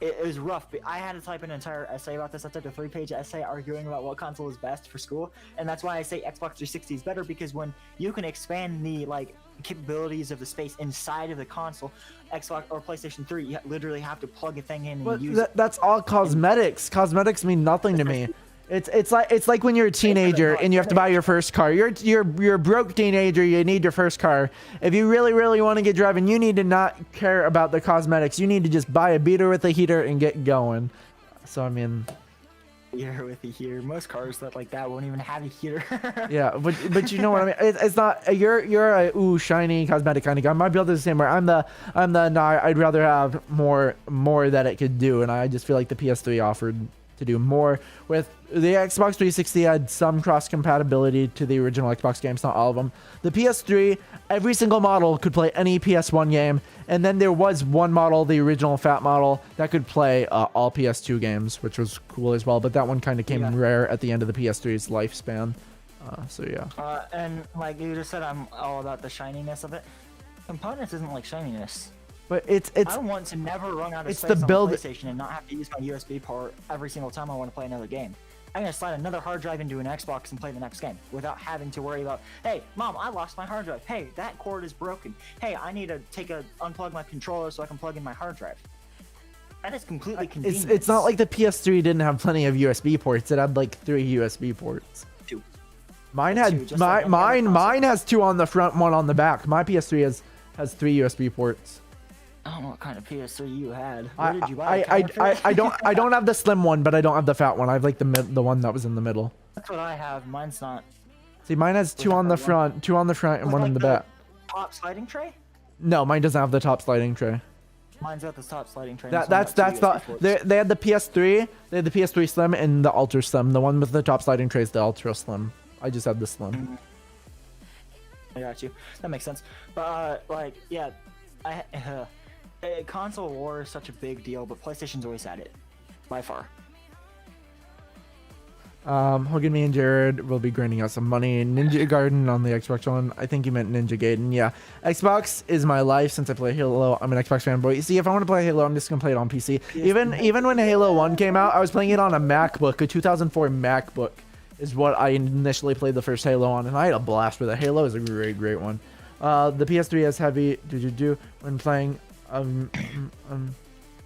it was rough. But I had to type an entire essay about this. I typed a 3-page essay arguing about what console is best for school, and that's why I say Xbox 360 is better, because when you can expand the like capabilities of the space inside of the console, Xbox or PlayStation 3, you literally have to plug a thing in and use it. That's all cosmetics. Cosmetics mean nothing to me. It's like when you're a teenager and you have to buy your first car. You're a broke teenager. You need your first car. If you really want to get driving, you need to not care about the cosmetics. You need to just buy a beater with a heater and get going. So I mean, Heater with a heater. Most cars that like that won't even have a heater. yeah, but you know what I mean. It's not you're a shiny cosmetic kind of guy. My build is the same way. I'm the no. I'd rather have more that it could do, and I just feel like the PS3 offered to do more. With the Xbox 360 had some cross compatibility to the original Xbox games, not all of them. The PS3, every single model could play any PS1 game, and then there was one model, the original fat model, that could play all PS2 games, which was cool as well, but that one kind of came rare at the end of the PS3's lifespan. So yeah. And like you just said, I'm all about the shininess of it. Components isn't like shininess. But it's I want to never run out of it's space the build on PlayStation and not have to use my USB port every single time I want to play another game. I'm gonna slide another hard drive into an Xbox and play the next game without having to worry about, hey, mom, I lost my hard drive. Hey, that cord is broken. Hey, I need to unplug my controller so I can plug in my hard drive. That is completely convenient. It's not like the PS3 didn't have plenty of USB ports. It had like 3 USB ports. 2. Mine had mine has 2 on the front, 1 on the back. My PS3 has 3 USB ports. I don't know what kind of PS3 you had. Where did you buy I don't have the slim one, but I don't have the fat one. I have like the one that was in the middle. That's what I have. Mine's not. See, mine has 2 on the front, 2 on the front, and 1 in the back. Top sliding tray? No, mine doesn't have the top sliding tray. Mine's got the top sliding tray. That's the they had the PS3, they had the PS3 Slim and the Ultra Slim. The one with the top sliding tray is the Ultra Slim. I just had the Slim. I got you. That makes sense. But like, yeah, console war is such a big deal, but PlayStation's always had it, by far. Hogan, me and Jared will be grinding out some money. Ninja Garden on the Xbox One. I think you meant Ninja Gaiden. Yeah, Xbox is my life since I play Halo. I'm an Xbox fanboy. You see, if I want to play Halo, I'm just gonna play it on PC. Even when Halo 1 came out, I was playing it on a MacBook, a 2004 MacBook is what I initially played the first Halo on, and I had a blast with it. Halo is a great one. The PS3 has heavy when playing.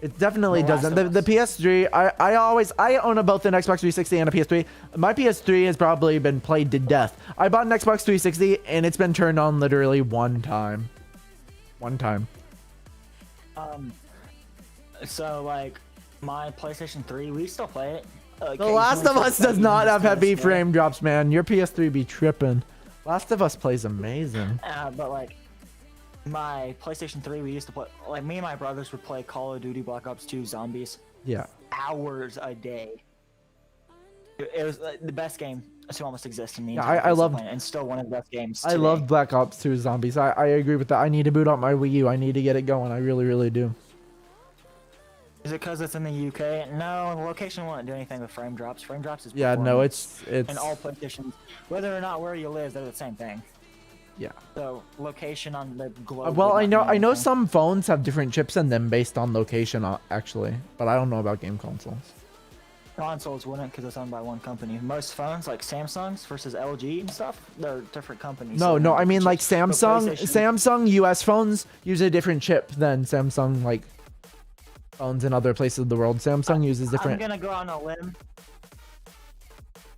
It definitely doesn't. The PS3, I own both an Xbox 360 and a PS3. My PS3 has probably been played to death. I bought an Xbox 360 and it's been turned on literally one time. So like my PlayStation 3, we still play it. The Last of Us does not have heavy frame drops, man. Your PS3 be tripping. Last of Us plays amazing. But like my PlayStation 3, we used to play, like me and my brothers would play Call of Duty Black Ops 2 Zombies. Yeah. Hours a day. It was the best game to almost exist in me. Yeah, I loved, and still one of the best games today. I loved Black Ops 2 Zombies. I agree with that. I need to boot up my Wii U. I need to get it going. I really do. Is it because it's in the UK? No, the location won't do anything with frame drops. Frame drops is yeah, no, it's and all PlayStations, whether or not where you live, they're the same thing. Yeah. So location on the globe. Well, I know some phones have different chips in them based on location, actually, but I don't know about game consoles. Consoles wouldn't, because it's owned by one company. Most phones, like Samsung's versus LG and stuff, they're different companies. No, I mean like Samsung US phones use a different chip than Samsung like phones in other places of the world. Samsung uses different. I'm gonna go on a limb.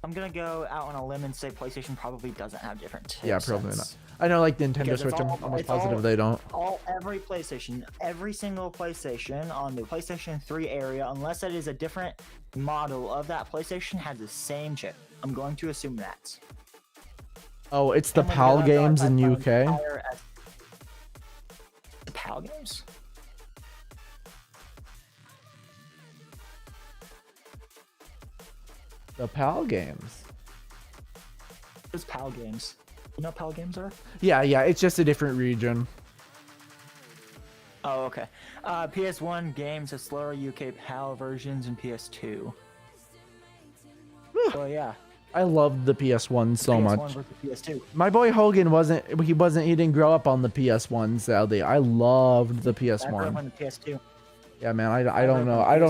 I'm gonna go out on a limb and say PlayStation probably doesn't have different. Yeah, probably not. I know, like Nintendo Because Switch, I'm almost positive they don't. Every PlayStation, every single PlayStation on the PlayStation 3 area, unless it is a different model of that PlayStation, has the same chip. I'm going to assume that. Oh, it's the PAL games in UK? The PAL games? The PAL games. It's PAL games. You know what PAL games are? Yeah, it's just a different region. Oh, okay. PS1 games have slower UK PAL versions and PS2. So yeah. I loved the PS1 so PS1 much. versus PS2. My boy Hogan he didn't grow up on the PS1, sadly. I loved the PS1. I grew up on the PS2. Yeah, man, I don't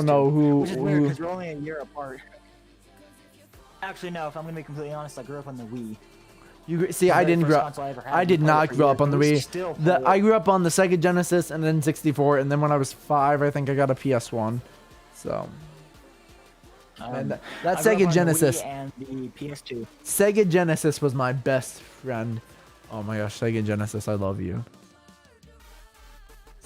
know who. Which is weird because we're only a year apart. Actually, no. If I'm gonna be completely honest, I grew up on the Wii. You see, I did not grow up on the Wii. I grew up on the Sega Genesis and then 64, and then when I was 5, I think I got a PS1. So, and that Sega Genesis and the PS2. Sega Genesis was my best friend. Oh my gosh, Sega Genesis, I love you.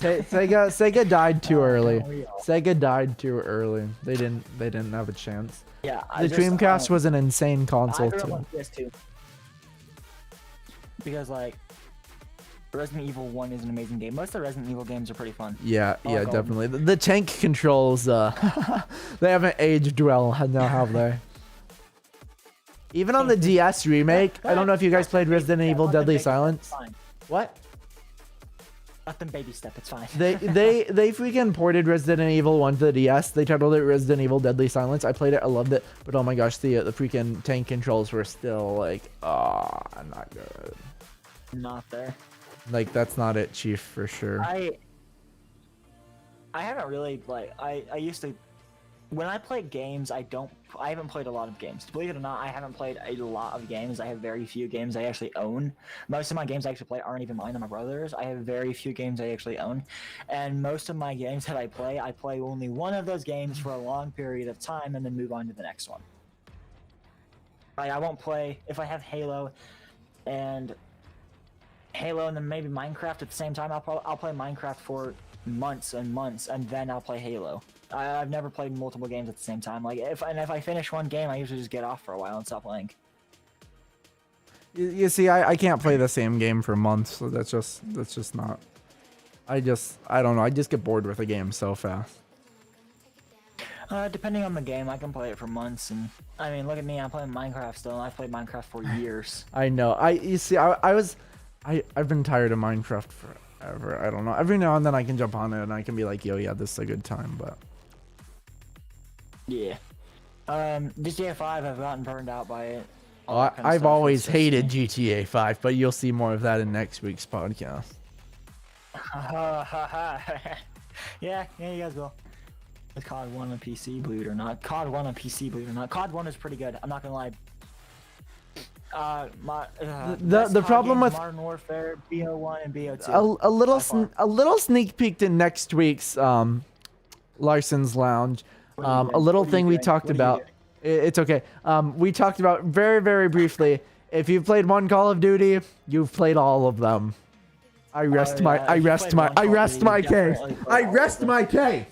Sega died too early. Sega died too early. They didn't have a chance. Yeah, the Dreamcast was an insane console I grew up too. on PS2. Because like Resident Evil 1 is an amazing game. Most of the Resident Evil games are pretty fun. Yeah, definitely. The tank controls, they haven't aged well now, have they? Even on the DS remake, I don't know if you guys played Resident Evil Deadly Silence. What? Let them baby step, it's fine. they freaking ported Resident Evil 1 to the DS. They titled it Resident Evil Deadly Silence. I played it, I loved it, but oh my gosh, the freaking tank controls were still like, not good. Not there. Like, that's not it, Chief, for sure. I haven't really I used to, when I play games, I haven't played a lot of games. Believe it or not, I haven't played a lot of games. I have very few games I actually own. Most of my games I actually play aren't even mine, they're my brother's. I have very few games I actually own. And most of my games that I play only one of those games for a long period of time and then move on to the next one. Like, I won't play, if I have Halo and then maybe Minecraft at the same time, I'll play Minecraft for months and months, and then I'll play Halo. I've never played multiple games at the same time. Like, if I finish one game, I usually just get off for a while and stop playing. You see, I can't play the same game for months, so that's just not. I don't know. I just get bored with a game so fast. Depending on the game, I can play it for months, and I mean, look at me, I'm playing Minecraft still, and I've played Minecraft for years. I know. You see, I've been tired of Minecraft forever. I don't know. Every now and then I can jump on it and I can be like, yo, yeah, this is a good time, but. Yeah. GTA 5, I've gotten burned out by it. I've always hated GTA 5, but you'll see more of that in next week's podcast. Yeah, you guys will. With COD 1 on PC, believe it or not. COD 1 on PC, believe it or not. COD 1 is pretty good. I'm not gonna lie. The problem with Modern Warfare, BO1 and BO2. A little sneak peek to next week's Larson's Lounge. A little thing we talked about. It's okay. We talked about very, very briefly. If you've played one Call of Duty, you've played all of them. I rest my case.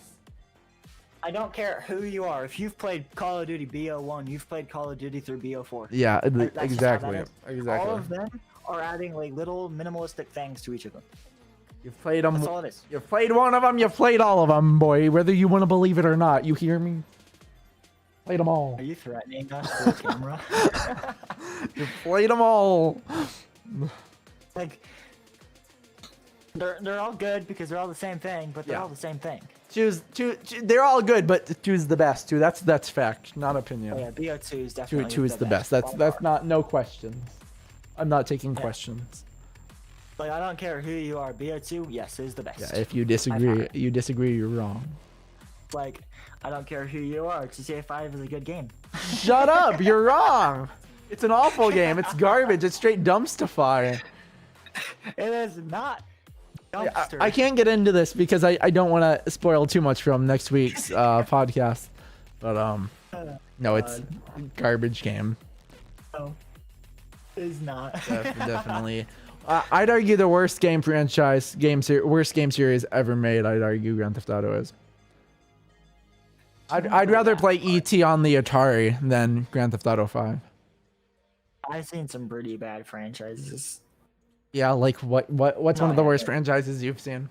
I don't care who you are. If you've played Call of Duty BO1, you've played Call of Duty through BO4. Yeah, exactly. All of them are adding like little minimalistic things to each of them. You've played them. That's all it is. You've played one of them. You've played all of them, boy. Whether you want to believe it or not, you hear me? Played them all. Are you threatening us to the camera? You've played them all. Like, they're all good because they're all the same thing, but they're all the same thing. Choose. They're all good, but choose the best. Too. That's fact, not opinion. Oh, yeah, BO2 is definitely Two is the best. That's not no questions. I'm not taking questions. Like, I don't care who you are. BO2, yes, is the best. Yeah, if you disagree, you're wrong. Like, I don't care who you are. GTA 5 is a good game. Shut up! You're wrong. It's an awful game. It's garbage. It's straight dumpster fire. It is not. I can't get into this because I don't want to spoil too much from next week's podcast. But No, it's garbage game. No, it's not. Definitely. I'd argue the worst game franchise, worst game series ever made. I'd argue Grand Theft Auto is. I'd rather play E.T. on the Atari than Grand Theft Auto 5. I've seen some pretty bad franchises. Yeah, like what's one of the worst franchises you've seen?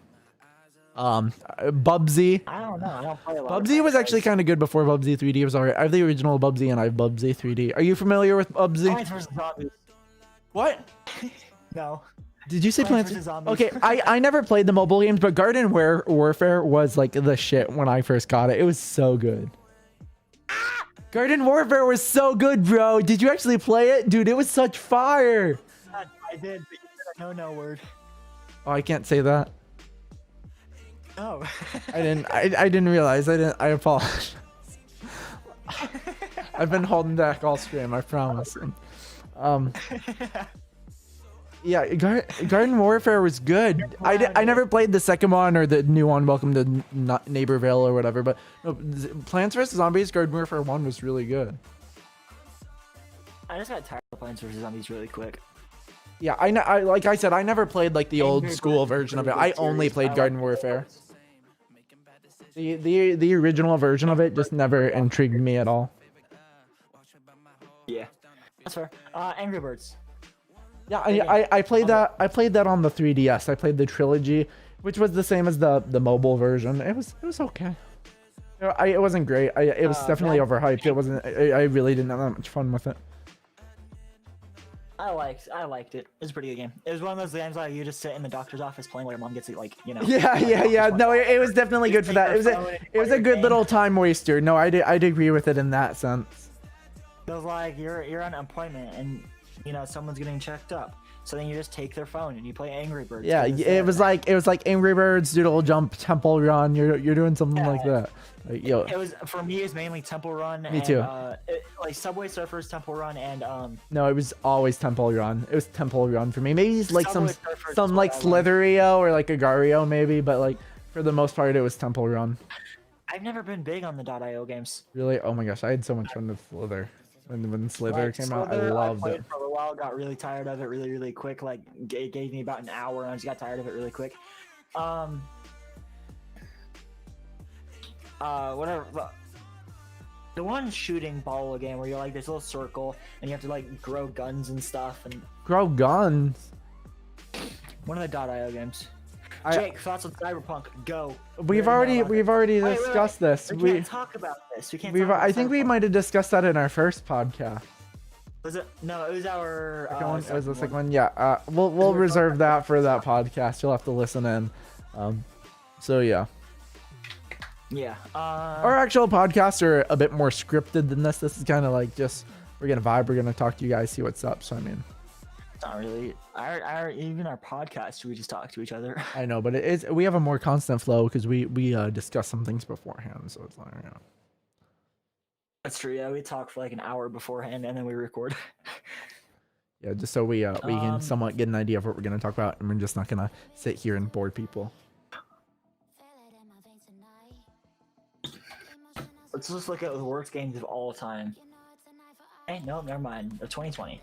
Bubsy. I don't know. I don't play a lot. Bubsy was actually kind of good before Bubsy 3D was alright. I have the original Bubsy and I have Bubsy 3D. Are you familiar with Bubsy? Plants vs. Zombies. What? No. Did you say Plants Plants? vs. Zombies. Okay, I never played the mobile games, but Garden Warfare was like the shit when I first got it. It was so good. Garden Warfare was so good, bro. Did you actually play it? Dude, it was such fire. I did, but you said a no word. Oh, I can't say that. No. I didn't realize. I apologize. I've been holding back all stream, I promise. Yeah, Garden Warfare was good. I never played the second one or the new one, Welcome to Neighborville or whatever, but no, Plants vs. Zombies Garden Warfare 1 was really good. I just got tired of Plants vs. Zombies really quick. Yeah, I like I said, I never played like the old school version of it. I only played Garden Warfare. The original version of it just never intrigued me at all. Yeah, that's fair. Angry Birds. Yeah, I played that. I played that on the 3DS. I played the trilogy, which was the same as the mobile version. It was okay. You know, it wasn't great. It was definitely overhyped. It wasn't. I really didn't have that much fun with it. I liked it. It was a pretty good game. It was one of those games like you just sit in the doctor's office playing while your mom gets it, like, you know. Yeah. No, it was definitely good for that. It was a good little time waster. No, I'd agree with it in that sense. It was like you're on an appointment and you know someone's getting checked up, so then you just take their phone and you play Angry Birds. Yeah, it was like Angry Birds, Doodle Jump, Temple Run. You're doing something like that. Like, yo. It was for me. It was mainly Temple Run. Me too. Like Subway Surfers, Temple Run, and No, it was always Temple Run. It was Temple Run for me. Maybe like Subway some like Slitherio or like Agario maybe, but like for the most part it was Temple Run. I've never been big on the .io games. Really? Oh my gosh, I had so much fun with Slither. When Slither Like, came out, I loved it. For a while, got really tired of it really quick. Like it gave me about an hour, and I just got tired of it really quick. Whatever. The one shooting ball game where you're like this little circle, and you have to like grow guns and stuff, and grow guns. One of the .io games. Jake, thoughts on Cyberpunk? Go. We've already discussed this. We can't talk about this. We can't. I think we might have discussed that in our first podcast. Was it? No, it was our. It was the second one. Yeah. We'll reserve that for that podcast. You'll have to listen in. So yeah. Yeah. Our actual podcasts are a bit more scripted than this. This is kind of like just we're gonna vibe. We're gonna talk to you guys, see what's up. So I mean. Not really. Even our podcast, we just talk to each other. I know, but we have a more constant flow because we discuss some things beforehand, so it's like, you know. That's true. Yeah, we talk for like an hour beforehand and then we record. Yeah, just so we can somewhat get an idea of what we're gonna talk about, and we're just not gonna sit here and bore people. Let's just look at the worst games of all time. Hey, no, never mind. Of 2020.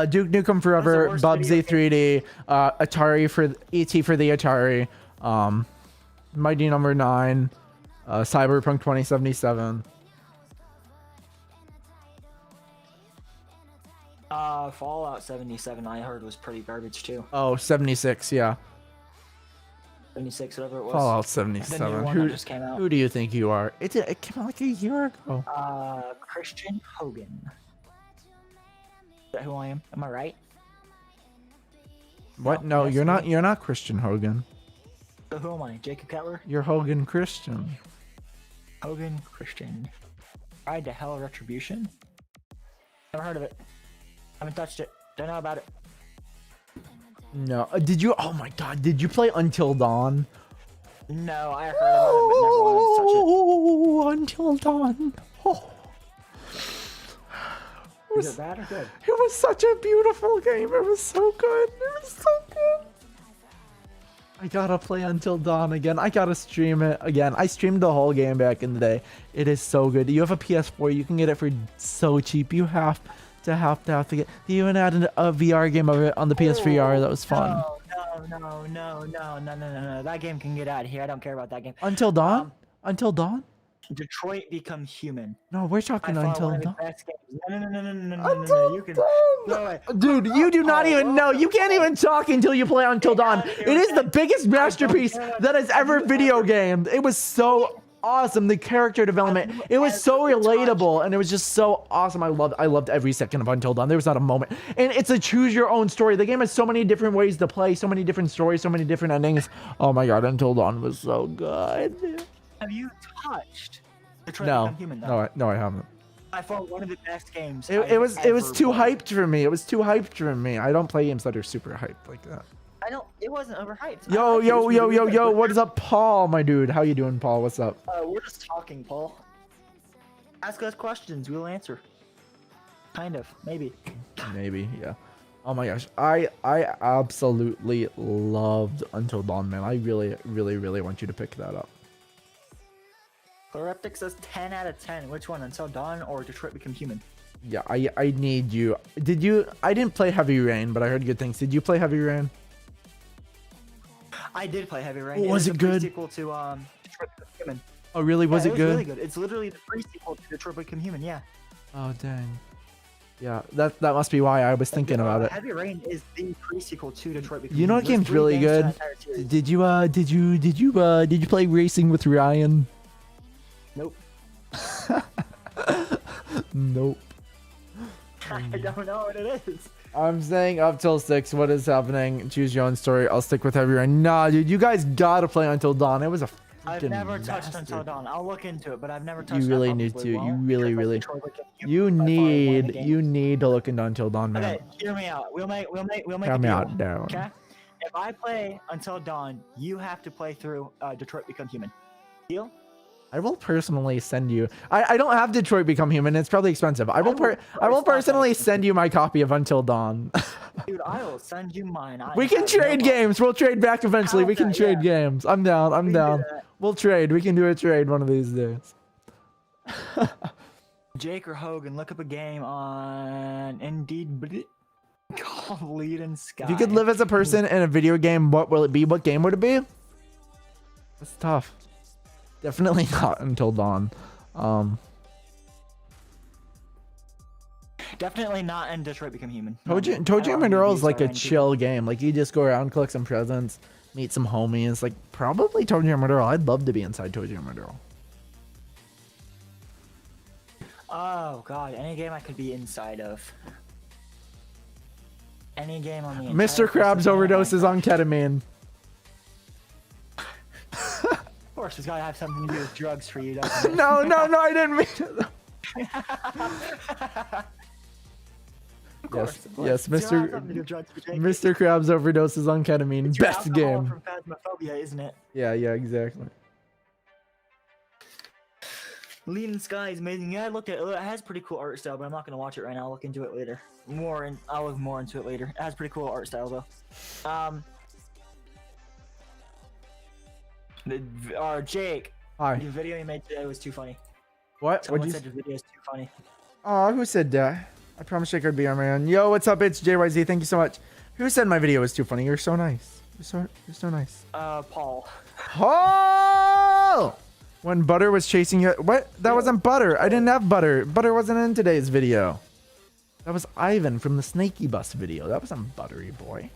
Duke Nukem Forever, Bubsy 3D, Atari for ET for the Atari, Mighty Number 9, Cyberpunk 2077. Fallout 77 I heard was pretty garbage too. Oh, 76, yeah. 76, whatever it was. Fallout 77. Who do you think you are? It came out like a year ago. Christian Hogan. Is that who I am? Am I right? What? No, you're not. You're not Christian Hogan. So who am I? Jacob Kettler? You're Hogan Christian. Hogan Christian. Ride to Hell Retribution? Never heard of it. Haven't touched it. Don't know about it. No. Did you? Oh my God! Did you play Until Dawn? No, I heard about it, but never wanted to touch it. Oh, Until Dawn. Oh. Was it bad or good? It was such a beautiful game. It was so good. It was so good. I gotta play Until Dawn again. I gotta stream it again. I streamed the whole game back in the day. It is so good. You have a PS4, you can get it for so cheap. You have to get. They even added a VR game of it on the PSVR. That was fun. No. That game can get out of here. I don't care about that game. Until Dawn? Until Dawn? Detroit Become Human. No, we're talking Until Dawn. No. You can. No, dude, you do not even know. You can't even talk until you play Until Dawn. It is the biggest masterpiece that has ever video gamed. It was so awesome. The character development, it was so relatable, and it was just so awesome. I loved every second of Until Dawn. There was not a moment. And it's a choose your own story. The game has so many different ways to play, so many different stories, so many different endings. Oh my god, Until Dawn was so good. Have you touched Detroit Become Human? No, I haven't. I thought one of the best games. It was too hyped for me. It was too hyped for me. I don't play games that are super hyped like that. It wasn't overhyped. Yo, what is up, Paul, my dude? How you doing, Paul? What's up? We're just talking, Paul. Ask us questions, we'll answer. Kind of, maybe. Maybe, yeah. Oh my gosh, I absolutely loved Until Dawn, man. I really want you to pick that up. Corruptic says 10 out of 10. Which one, Until Dawn or Detroit Become Human? Yeah, I need you. Did you? I didn't play Heavy Rain, but I heard good things. Did you play Heavy Rain? I did play Heavy Rain. Was it good? Sequel to Detroit Become Human. Oh really? Was it good? Really good. It's literally the pre-sequel to Detroit Become Human. Yeah. Oh dang. Yeah, that must be why I was thinking about it. Heavy Rain is the pre-sequel to Detroit Become Human. You know what game's really good? Did you play Racing with Ryan? Nope. Nope. I don't know what it is. I'm saying up till 6. What is happening? Choose your own story. I'll stick with Heavy Rain. Nah, dude, you guys gotta play Until Dawn. It was a I've never touched Until Dawn. I'll look into it, but I've never touched it. You really need to. You really. You need to look into Until Dawn, man. Okay, hear me out. We'll make Hear me out, Darren. Okay? If I play Until Dawn, you have to play through Detroit Become Human. Deal? I will personally send you. I don't have Detroit Become Human. It's probably expensive. I will personally send you my copy of Until Dawn. Dude, I will send you mine. We can trade games. We'll trade back eventually. We can trade games. I'm down. I'm down. We'll trade. We can do a trade one of these days. Jake or Hogan, look up a game on Indeed called Lead in Sky. If you could live as a person in a video game, what will it be? What game would it be? That's tough. Definitely not Until Dawn. Definitely not in Detroit Become Human. Toe Girl is like a chill game. Like you just go around, collect some presents, meet some homies. Like probably Toe Girl. I'd love to be inside Toe Girl. Oh god, any game I could be inside of. Any game on the Mr. Krabs overdoses on ketamine. Of course, it's gotta have something to do with drugs for you, doesn't it? No, I didn't mean it. Yes, Mr. Krabs overdoses on ketamine. It's best game. From Phasmophobia, isn't it? Yeah, exactly. Lead in Sky is amazing. Yeah, I looked at it. It has pretty cool art style, but I'm not gonna watch it right now. I'll look into it later. I'll look more into it later. It has pretty cool art style though. Jake. Hi. The video you made today was too funny. What? Someone said the video is too funny. Oh, who said that? I promise Jake would be on my own. Yo, what's up? It's JYZ. Thank you so much. Who said my video was too funny? You're so nice. You're so nice. Paul. Paul! When Butter was chasing you. What? That wasn't Butter. I didn't have Butter. Butter wasn't in today's video. That was Ivan from the Snaky Bus video. That wasn't Buttery boy.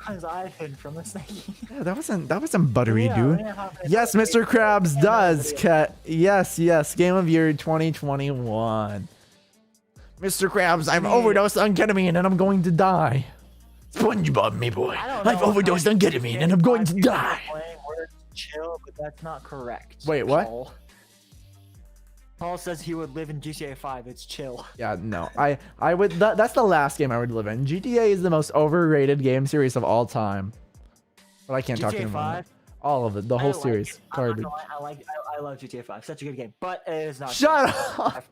That was Ivan from the Snaky. Yeah, that wasn't Buttery, dude. Yes, Mr. Krabs does. Yes. Game of Year 2021. Mr. Krabs, I've overdosed on ketamine and I'm going to die. SpongeBob, me boy. I've overdosed on ketamine and I'm going to die. Chill, but that's not correct. Wait, what? Paul says he would live in GTA 5. It's chill. Yeah, no. I would. That's the last game I would live in. GTA is the most overrated game series of all time. But I can't talk to him about it. All of it, the whole series. Garbage. I love GTA 5. Such a good game, but it is not. Shut up.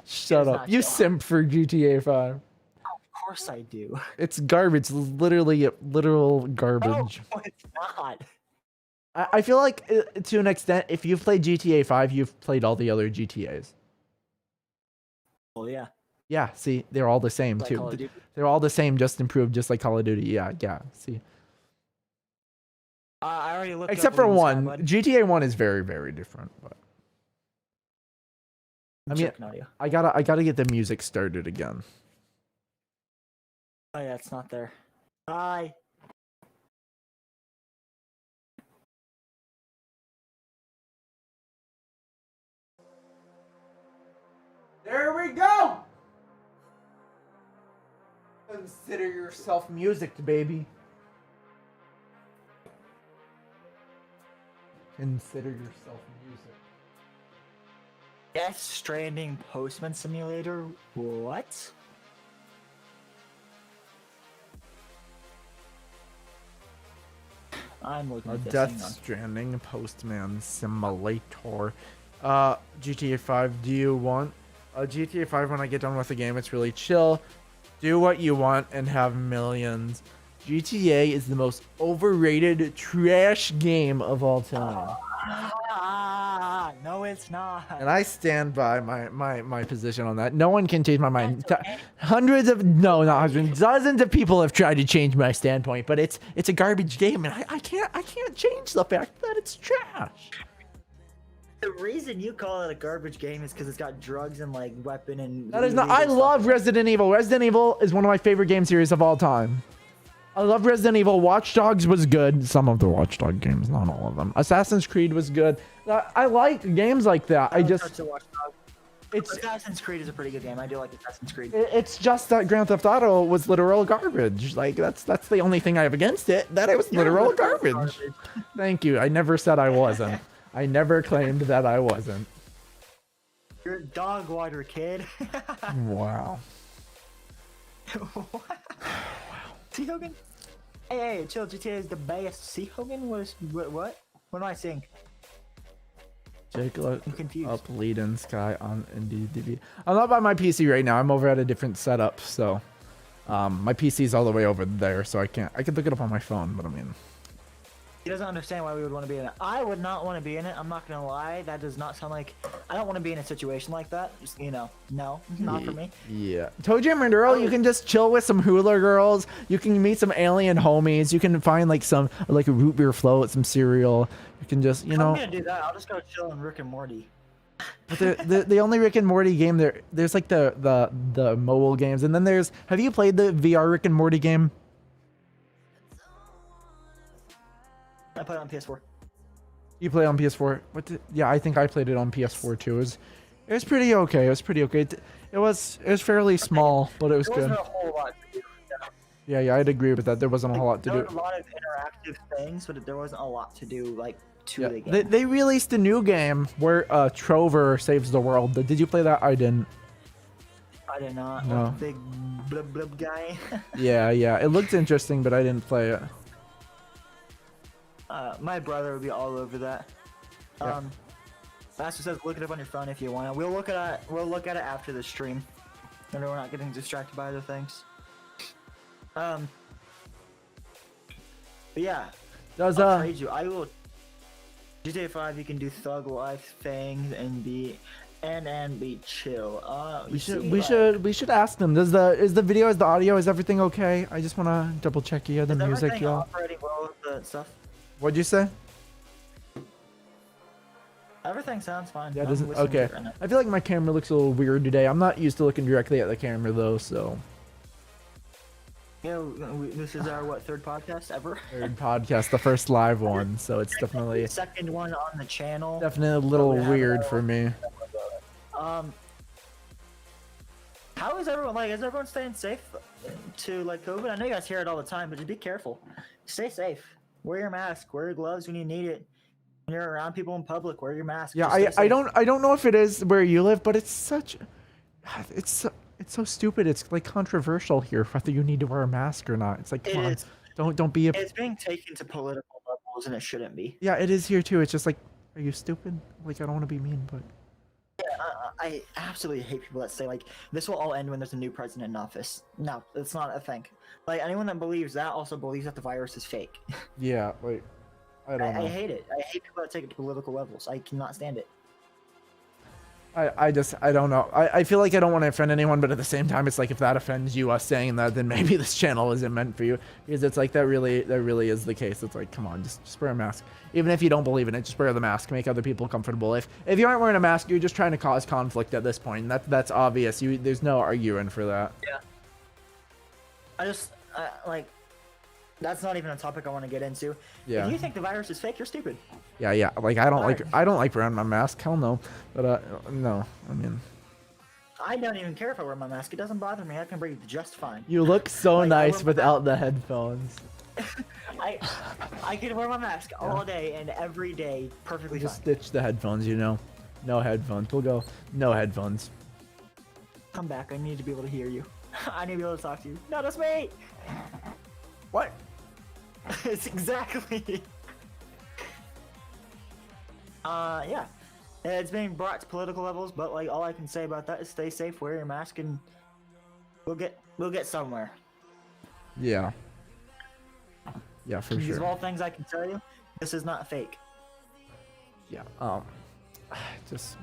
Shut up. You simp for GTA 5. Of course I do. It's garbage. Literally literal garbage. No, it's not. I feel like to an extent, if you've played GTA 5, you've played all the other GTAs. Well, yeah. Yeah, see, they're all the same Like too. Call of Duty. They're all the same, just improved, just like Call of Duty. Yeah, see. I already looked. Except for one, GTA 1 is very, very different. But I mean, I gotta get the music started again. Oh yeah, it's not there. Hi. There we go. Consider yourself music, baby. Consider yourself music. Death Stranding Postman Simulator? What? I'm looking at this. Death Stranding Postman Simulator. GTA 5, do you want GTA 5? When I get done with the game, it's really chill. Do what you want and have millions. GTA is the most overrated trash game of all time. No, it's not. And I stand by my position on that. No one can change my mind. Hundreds of no, not hundreds, dozens of people have tried to change my standpoint, but it's a garbage game, and I can't change the fact that it's trash. The reason you call it a garbage game is because it's got drugs and like weapon and. That is not. I love Resident Evil. Resident Evil is one of my favorite game series of all time. I love Resident Evil. Watch Dogs was good. Some of the Watch Dog games, not all of them. Assassin's Creed was good. I like games like that. Assassin's Creed is a pretty good game. I do like Assassin's Creed. It's just that Grand Theft Auto was literal garbage. Like that's the only thing I have against it. That it was literal garbage. Thank you. I never said I wasn't. I never claimed that I wasn't. You're dog water, kid. Wow. What? See Hogan? Hey, chill. GTA is the best. See Hogan was what? What am I saying? Jake, I'm confused. Up lead in Sky on NDDB. I'm not by my PC right now. I'm over at a different setup, so my PC's all the way over there, so I could look it up on my phone, but I mean. He doesn't understand why we would want to be in it. I would not want to be in it. I'm not gonna lie. That does not sound like. I don't want to be in a situation like that. Just, no, not for me. Yeah. Toe Jam and Earl, you can just chill with some hula girls. You can meet some alien homies. You can find like a root beer float, some cereal. You can just, I'm gonna do that. I'll just go chill on Rick and Morty. But the only Rick and Morty game there's like the mobile games, and then have you played the VR Rick and Morty game? I played it on PS4. You play on PS4? Yeah, I think I played it on PS4 too. It was pretty okay. It was pretty okay. It was fairly small, but it was good. There wasn't a whole lot to do. Yeah, I'd agree with that. There wasn't a whole lot to do. There were a lot of interactive things, but there wasn't a lot to do to the game. They released a new game where Trover saves the world. Did you play that? I didn't. I did not. No. Like the big blub blub guy. Yeah. It looked interesting, but I didn't play it. My brother would be all over that. Yeah. Master says, look it up on your phone if you want. We'll look at it after the stream. And we're not getting distracted by other things. But yeah. I'll trade you. I will. GTA 5, you can do thug life things and be chill. We should ask them. Is the audio, is everything okay? I just want to double check here the music, y'all. Operating well with the stuff? What'd you say? Everything sounds fine. Yeah, doesn't okay. Right, I feel like my camera looks a little weird today. I'm not used to looking directly at the camera though, so. Yeah, this is our third podcast ever? Third podcast, the first live one, so it's definitely the second one on the channel. Definitely a little weird for me. How is everyone is everyone staying safe to COVID? I know you guys hear it all the time, but just be careful. Stay safe. Wear your mask. Wear your gloves when you need it. When you're around people in public, wear your mask. Yeah, I don't know if it is where you live, but it's so stupid. It's like controversial here whether you need to wear a mask or not. It's like, come on, don't be. It's being taken to political levels, and it shouldn't be. Yeah, it is here too. It's just like, are you stupid? Like, I don't want to be mean, but. Yeah, I absolutely hate people that say this will all end when there's a new president in office. No, it's not a thing. Anyone that believes that also believes that the virus is fake. Yeah, I don't know. I hate it. I hate people that take it to political levels. I cannot stand it. I don't know. I feel like I don't want to offend anyone, but at the same time, it's like if that offends you, us saying that, then maybe this channel isn't meant for you. Because it's like that really is the case. It's like, come on, just wear a mask. Even if you don't believe in it, just wear the mask. Make other people comfortable. If you aren't wearing a mask, you're just trying to cause conflict at this point. And that's obvious. There's no arguing for that. Yeah. Like, that's not even a topic I want to get into. Yeah. If you think the virus is fake, you're stupid. Yeah. Like I don't like wearing my mask. Hell no. But no. I mean, I don't even care if I wear my mask. It doesn't bother me. I can breathe just fine. you look so Like, nice without the headphones. I can wear my mask all day and every day perfectly Just fine. stitch the headphones, you know. No headphones. We'll go no headphones. Come back. I need to be able to hear you. I need to be able to talk to you. No, that's me. What? It's exactly. Yeah. It's being brought to political levels, but like all I can say about that is stay safe, wear your mask, and we'll get somewhere. Yeah. Yeah, for These sure. of all things I can tell you, this is not fake. Yeah. Just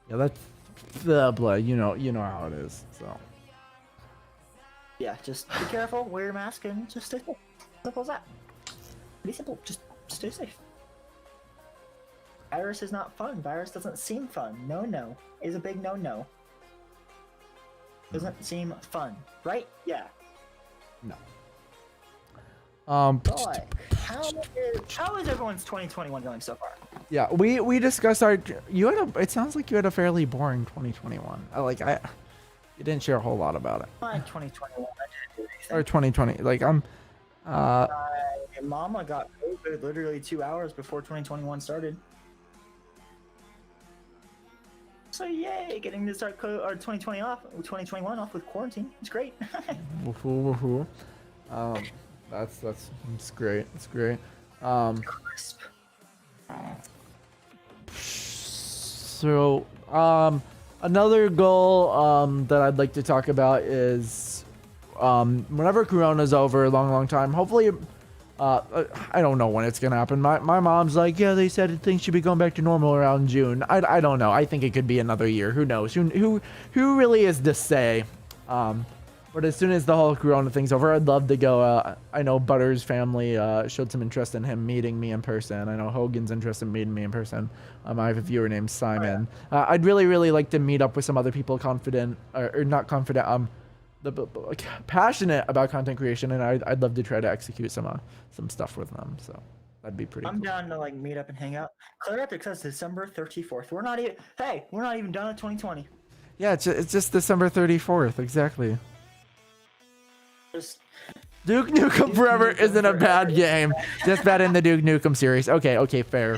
yeah, that's the blood. You know how it is. So. Yeah, just be careful, wear your mask, and just stay safe. Simple as that. Be simple. Just stay safe. Virus is not fun. Virus doesn't seem fun. No. Is a big no. Doesn't seem fun, right? Yeah. No. But how is everyone's 2021 going so far? Yeah, we discussed it sounds like you had a fairly boring 2021. You didn't share a whole lot about it. My 2021, I didn't do anything. Or 2020. Like My mama got COVID literally 2 hours before 2021 started. So yay, getting to start 2021 off with quarantine. It's great. woohoo. That's great. It's great. Crisp. So, another goal that I'd like to talk about is whenever Corona's over, a long time. Hopefully, I don't know when it's gonna happen. My mom's like, yeah, they said things should be going back to normal around June. I don't know. I think it could be another year. Who knows? Who really is to say? But as soon as the whole Corona thing's over, I'd love to go. I know Butter's family showed some interest in him meeting me in person. I know Hogan's interested in meeting me in person. I have a viewer named Simon. Oh, yeah. I'd really like to meet up with some other people confident, or not confident, passionate about content creation, and I'd love to try to execute some stuff with them. So that'd be pretty. I'm cool. down to like meet up and hang out. Clear Epic says December 34th. We're not even done with 2020. Yeah, it's just December 34th, exactly. Just Duke Nukem Forever isn't a bad game. Just bad in the Duke Nukem series. Okay, fair.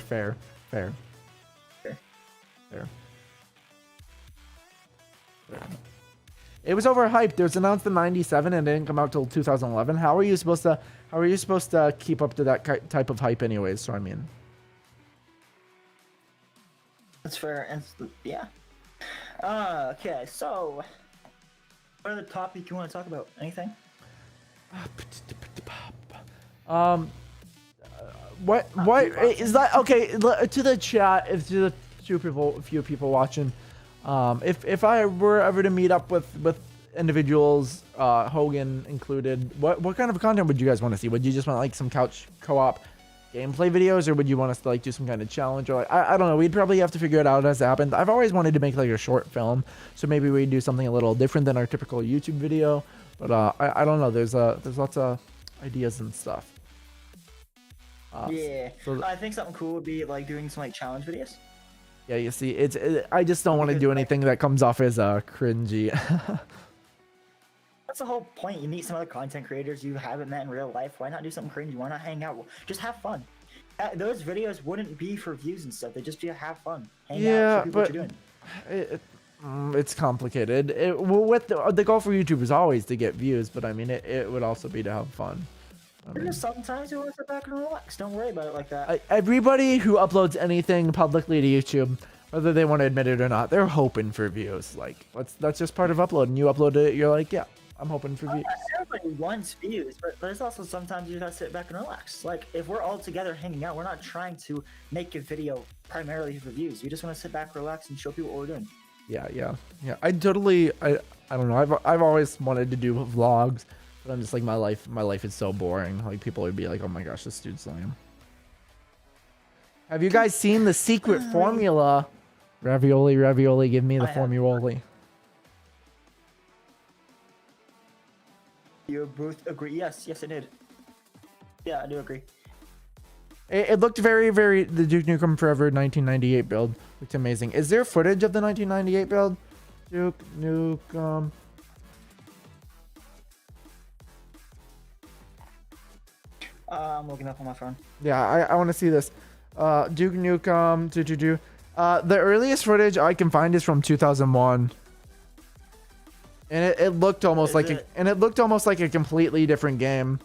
It was overhyped. It was announced in '97 and didn't come out till 2011. How are you supposed to keep up to that type of hype anyways? So I mean, that's fair. And yeah. Okay, so what other topic you want to talk about? Anything? What is that? Okay, to the chat, if to the few people watching, if I were ever to meet up with individuals, Hogan included, what kind of content would you guys want to see? Would you just want like some couch co-op gameplay videos, or would you want us to like do some kind of challenge, or like, I don't know, we'd probably have to figure it out as it happens. I've always wanted to make like a short film, so maybe we'd do something a little different than our typical YouTube video, but I don't know, there's lots of ideas and stuff. Yeah, so I think something cool would be like doing some like challenge videos. Yeah, you see, I just don't want to do anything that comes off as cringy. That's the whole point. You meet some other content creators you haven't met in real life. Why not do something cringy? Why not hang out? Just have fun. Those videos wouldn't be for views and stuff. They'd just be to have fun. Hang out, show people what you're doing. It's complicated. With the goal for YouTube is always to get views, but I mean, it would also be to have fun. Just sometimes you want to sit back and relax. Don't worry about it like that. Everybody who uploads anything publicly to YouTube, whether they want to admit it or not, they're hoping for views. Like that's just part of uploading. You upload it, you're like, yeah, I'm hoping for views. Everybody wants views, but there's also sometimes you gotta sit back and relax. Like, if we're all together hanging out, we're not trying to make a video primarily for views. We just want to sit back, relax, and show people what we're doing. Yeah. I don't know. I've always wanted to do vlogs, but I'm just like, my life is so boring. Like, people would be like, oh my gosh, this dude's lame. Have you guys seen the secret formula? Ravioli, give me the formula. You both agree? Yes, I did. Yeah, I do agree. It looked very, very, the Duke Nukem Forever 1998 build looked amazing. Is there footage of the 1998 build? Duke Nukem. I'm looking up on my phone. Yeah, I want to see this. Duke Nukem. The earliest footage I can find is from 2001. And it looked almost like a completely different game.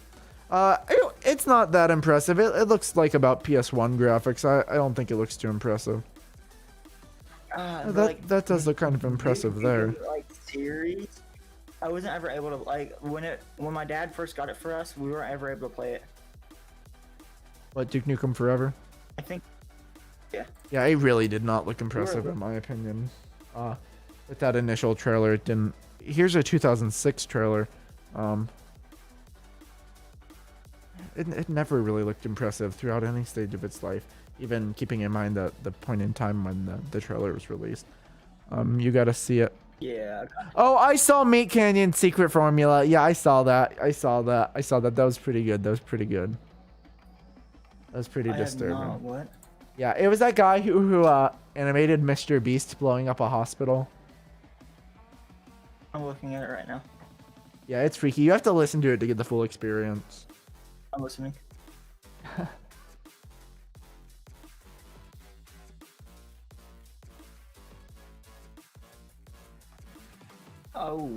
It's not that impressive. It looks like about PS1 graphics. I don't think it looks too impressive. That does look kind of impressive there. Like series, I wasn't ever able to like when my dad first got it for us. We weren't ever able to play it. What, Duke Nukem Forever? I think. Yeah. Yeah, it really did not look impressive in my opinion. With that initial trailer, it didn't. Here's a 2006 trailer. It never really looked impressive throughout any stage of its life, even keeping in mind the point in time when the trailer was released. You gotta see it. Yeah. Oh, I saw Meat Canyon Secret Formula. Yeah, I saw that. That was pretty good. That was pretty disturbing. What? Yeah, it was that guy who animated Mr. Beast blowing up a hospital. I'm looking at it right now. Yeah, it's freaky. You have to listen to it to get the full experience. I'm listening. Oh.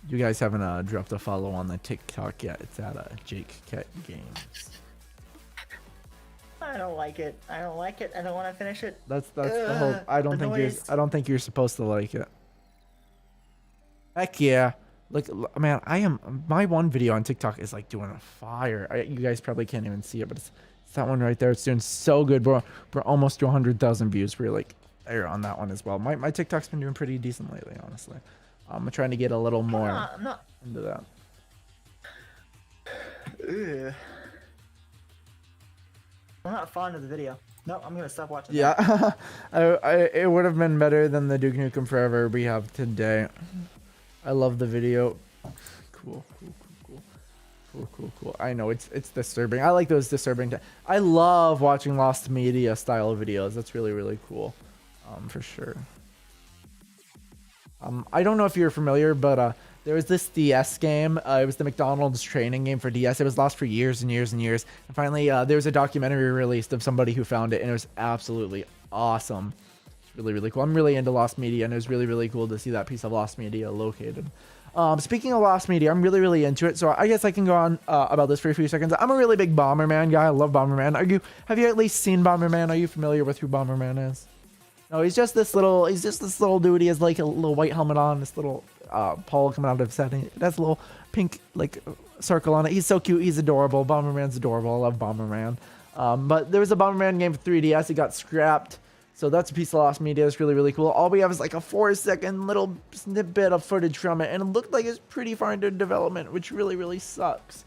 You guys haven't dropped a follow on the TikTok yet. It's at jakeket games. I don't like it. I don't want to finish it. That's the whole. I don't think you're supposed to like it. Heck yeah. Look, man, my one video on TikTok is like doing a fire. You guys probably can't even see it, but it's that one right there. It's doing so good, bro. We're almost to 100,000 views. We're like there on that one as well. My TikTok's been doing pretty decent lately, honestly. I'm trying to get a little more into that. Ugh. I'm not fond of the video. No, I'm gonna stop watching. Yeah, it would have been better than the Duke Nukem Forever we have today. I love the video. Cool. I know it's disturbing. I like those disturbing. I love watching lost media style videos. That's really cool. For sure. I don't know if you're familiar, but there was this DS game. It was the McDonald's training game for DS. It was lost for years and years. And finally, there was a documentary released of somebody who found it, and it was absolutely awesome. It's really cool. I'm really into lost media, and it was really cool to see that piece of lost media located. Speaking of lost media, I'm really into it, so I guess I can go on about this for a few seconds. I'm a really big Bomberman guy. I love Bomberman. Have you at least seen Bomberman? Are you familiar with who Bomberman is? No, he's just this little dude. He has like a little white helmet on, this little pole coming out of his head. It has a little pink like circle on it. He's so cute. He's adorable. Bomberman's adorable. I love Bomberman. But there was a Bomberman game for 3DS. It got scrapped. So that's a piece of lost media. It's really cool. All we have is like a 4-second little snippet of footage from it, and it looked like it's pretty far into development, which really sucks.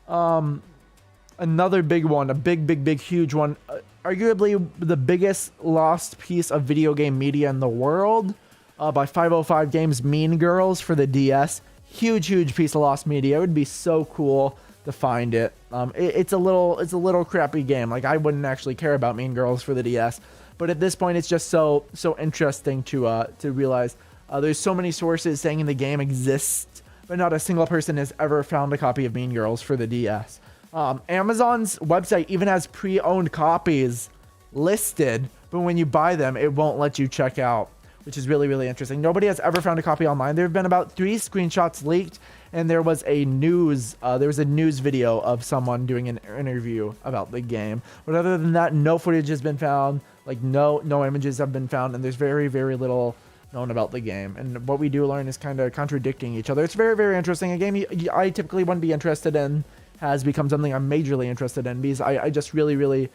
Another big one, a big huge one, arguably the biggest lost piece of video game media in the world, by 505 Games, Mean Girls for the DS. Huge piece of lost media. It would be so cool to find it. It's a little crappy game. Like, I wouldn't actually care about Mean Girls for the DS. But at this point, it's just so interesting to realize there's so many sources saying the game exists, but not a single person has ever found a copy of Mean Girls for the DS. Amazon's website even has pre-owned copies listed, but when you buy them, it won't let you check out, which is really interesting. Nobody has ever found a copy online. There have been about 3 screenshots leaked, and there was a news video of someone doing an interview about the game. But other than that, no footage has been found. Like no images have been found, and there's very little known about the game, and what we do learn is kind of contradicting each other. It's very, very interesting. A game I typically wouldn't be interested in has become something I'm majorly interested in, because I just really, really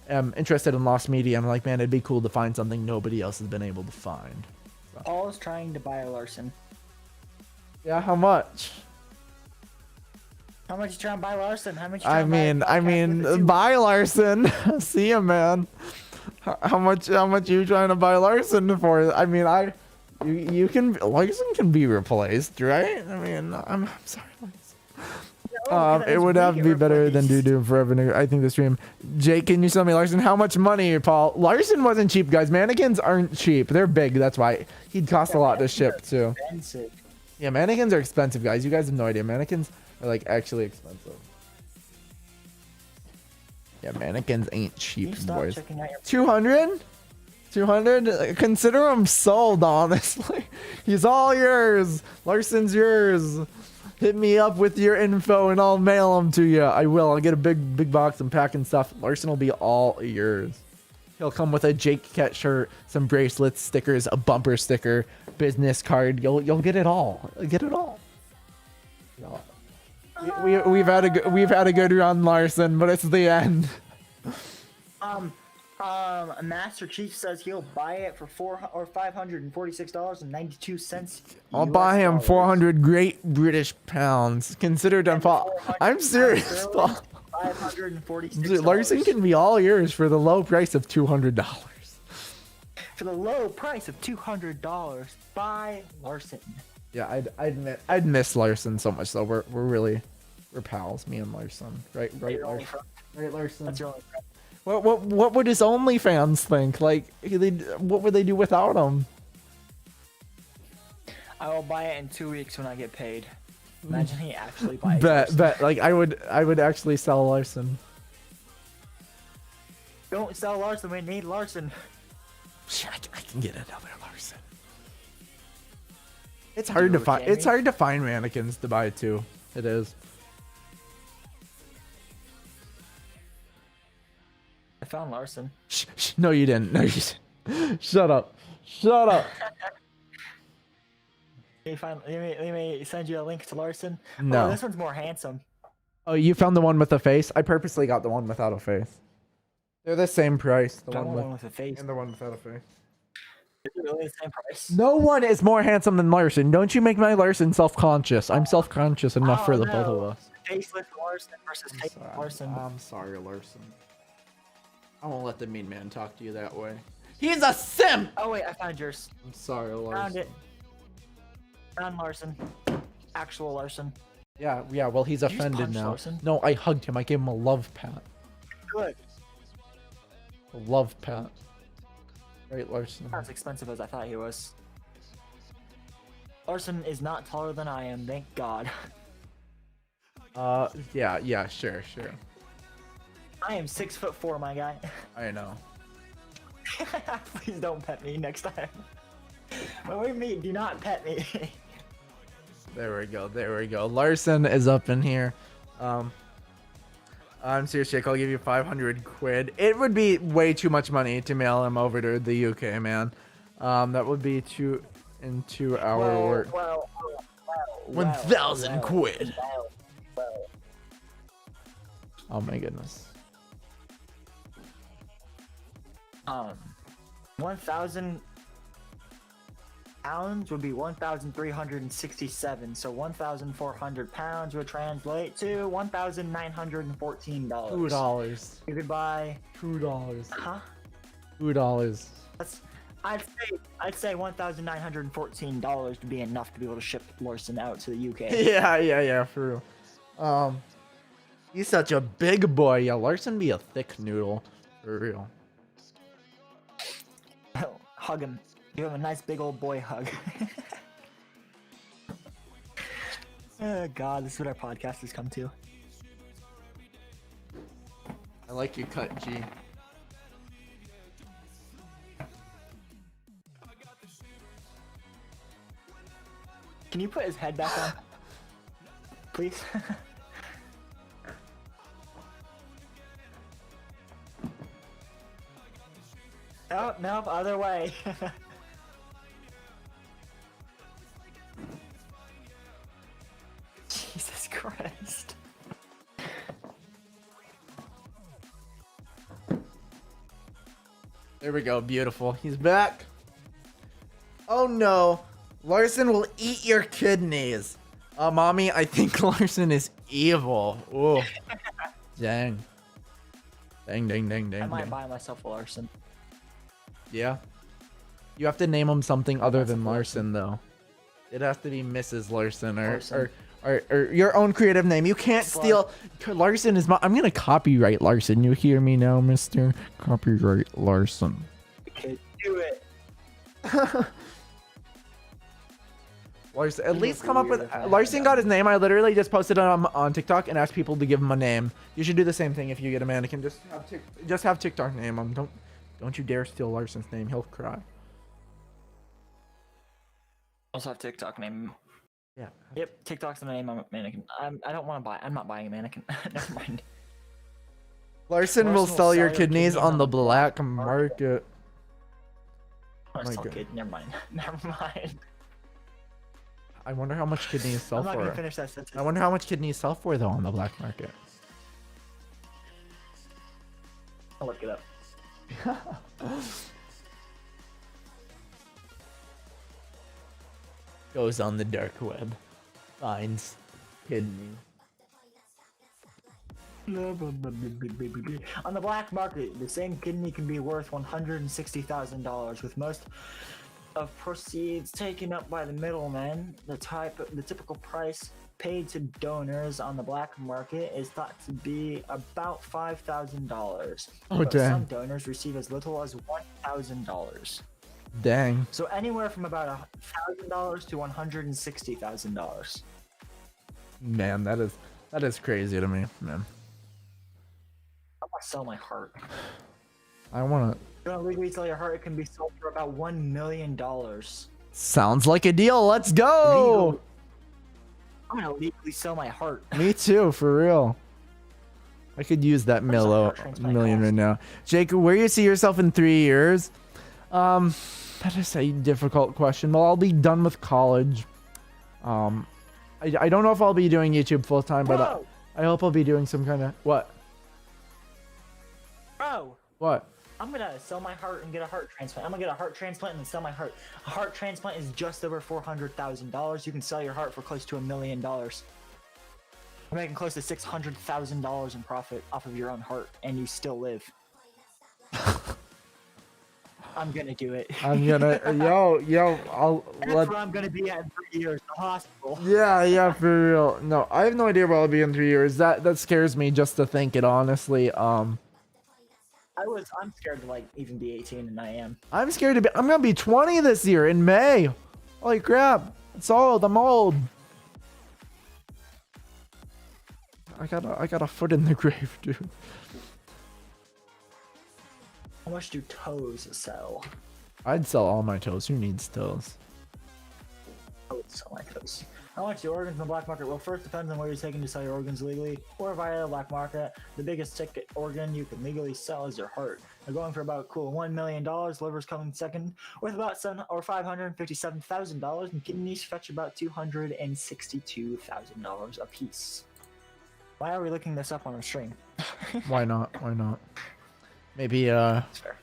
am interested in lost media. I'm like, man, it'd be cool to find something nobody else has been able to find. So. Paul is trying to buy a Larson. Yeah, how much? How much you trying to buy Larson? How much? I mean, buy Larson. See ya, man. How much you trying to buy Larson for? I mean, Larson can be replaced, right? I mean, I'm sorry, Larson. It would have to be better than Doo Forever. I think the stream. Jake, can you sell me Larson? How much money, Paul? Larson wasn't cheap, guys. Mannequins aren't cheap. They're big. That's why he'd cost a lot to ship too. Expensive. Yeah, mannequins are expensive, guys. You guys have no idea. Mannequins are like actually expensive. Yeah, mannequins ain't cheap, boys. 200? 200? Consider him sold, honestly. He's all yours. Larson's yours. Hit me up with your info and I'll mail them to you. I will. I'll get a big box and pack and stuff. Larson will be all yours. He'll come with a jakeket shirt, some bracelets, stickers, a bumper sticker, business card. You'll get it all. Get it all. No. We've had a good run, Larson, but it's the end. Master Chief says he'll buy it for $546.92. I'll buy him 400 great British pounds. Considered I'm serious, Paul. $546. Larson can be all yours for the low price of $200. For the low price of $200, buy Larson. Yeah, I'd miss Larson so much though. We're pals, me and Larson. Right, Larson. Right, Larson. That's your only friend. What would his OnlyFans think? Like, what would they do without him? I will buy it in 2 weeks when I get paid. Imagine he actually buys it. Bet. Like, I would actually sell Larson. Don't sell Larson. We need Larson. I can get another Larson. It's hard to find. It's hard to find mannequins to buy too. It is. I found Larson. Shh, no, you didn't. No, you didn't. Shut up. Shut up. Let me send you a link to Larson. No. Oh, this one's more handsome. Oh, you found the one with the face? I purposely got the one without a face. They're the same price. The one with a face. And the one without a face. Is it really the same price? No one is more handsome than Larson. Don't you make my Larson self-conscious. I'm self-conscious enough for the both of us. Faceless Larson versus faceless Larson. I'm sorry, Larson. I won't let the mean man talk to you that way. He's a simp! Oh wait, I found yours. I'm sorry, Larson. Found it. Found Larson. Actual Larson. Yeah, well, he's offended now. Larson? No, I hugged him. I gave him a love pat. Good. A love pat. Right, Larson. Not as expensive as I thought he was. Larson is not taller than I am, thank God. Yeah, sure. I am 6'4", my guy. I know. Please don't pet me next time. When we meet, do not pet me. There we go. Larson is up in here. I'm serious, Jake. I'll give you 500 quid. It would be way too much money to mail him over to the UK, man. That would be 2 hour work. 1,000 quid. Oh my goodness. 1,000 pounds would be 1,367. So 1,400 pounds would translate to $1,914. $2. You could buy $2. Huh? $2. That's. I'd say $1,914 to be enough to be able to ship Larson out to the UK. Yeah, for real. He's such a big boy. Yeah, Larson be a thick noodle. For real. Hug him. Give him a nice big old boy hug. Oh God, this is what our podcast has come to. I like your cut, G. Can you put his head back on? Please? Oh, no, other way. There we go. Beautiful. He's back. Oh no. Larson will eat your kidneys. Mommy, I think Larson is evil. Oh. Dang. Dang. I might buy myself a Larson. Yeah. You have to name him something other than Larson, though. It has to be Mrs. Larson or your own creative name. You can't steal. Larson is my. I'm gonna copyright Larson. You hear me now, Mister? Copyright Larson. Okay, do it. Larson, at least come up with. Larson got his name. I literally just posted it on TikTok and asked people to give him a name. You should do the same thing if you get a mannequin. Just have TikTok name him. Don't you dare steal Larson's name. He'll cry. Also have TikTok name. Yeah. Yep, TikTok's the name of a mannequin. I don't want to buy. I'm not buying a mannequin. Never mind. Larson will sell your kidneys on the black market. Never mind. Never mind. I wonder how much kidneys sell I'm not for. gonna finish that sentence. I wonder how much kidneys sell for though on the black market. I'll look it up. Goes on the dark web, finds kidney. On the black market, the same kidney can be worth $160,000, with most of proceeds taken up by the middlemen. The typical price paid to donors on the black market is thought to be about $5,000. Oh, damn. Some donors receive as little as $1,000. Dang. So anywhere from about $1,000 to $160,000. Man, that is crazy to me, man. I want to sell my heart. I want to. You're gonna legally sell your heart. It can be sold for about $1 million. Sounds like a deal. Let's go. Legal. I'm gonna legally sell my heart. Me too, for real. I could use that million right now. Jake, where do you see yourself in 3 years? That is a difficult question. Well, I'll be done with college. I don't know if I'll be doing YouTube full time, but I hope I'll be doing some kind of what? Bro. What? I'm gonna sell my heart and get a heart transplant. I'm gonna get a heart transplant and then sell my heart. A heart transplant is just over $400,000. You can sell your heart for close to $1 million. You're making close to $600,000 in profit off of your own heart, and you still live. I'm gonna do it. I'm gonna That's where I'm gonna be at in 3 years, the hospital. Yeah, for real. No, I have no idea where I'll be in 3 years. That scares me just to think it, honestly. I'm scared to like even be 18, and I am. I'm scared to be. I'm gonna be 20 this year in May. Holy crap! It's old. I'm old. I got a foot in the grave, dude. How much do toes sell? I'd sell all my toes. Who needs toes? I would sell my toes. How much do organs in the black market? Well, first depends on where you're taking to sell your organs legally or via the black market. The biggest ticket organ you can legally sell is your heart. They're going for about a cool $1 million. Liver's coming second with about $557,000, and kidneys fetch about $262,000 a piece. Why are we looking this up on a stream? Why not? Why not? Maybe That's fair.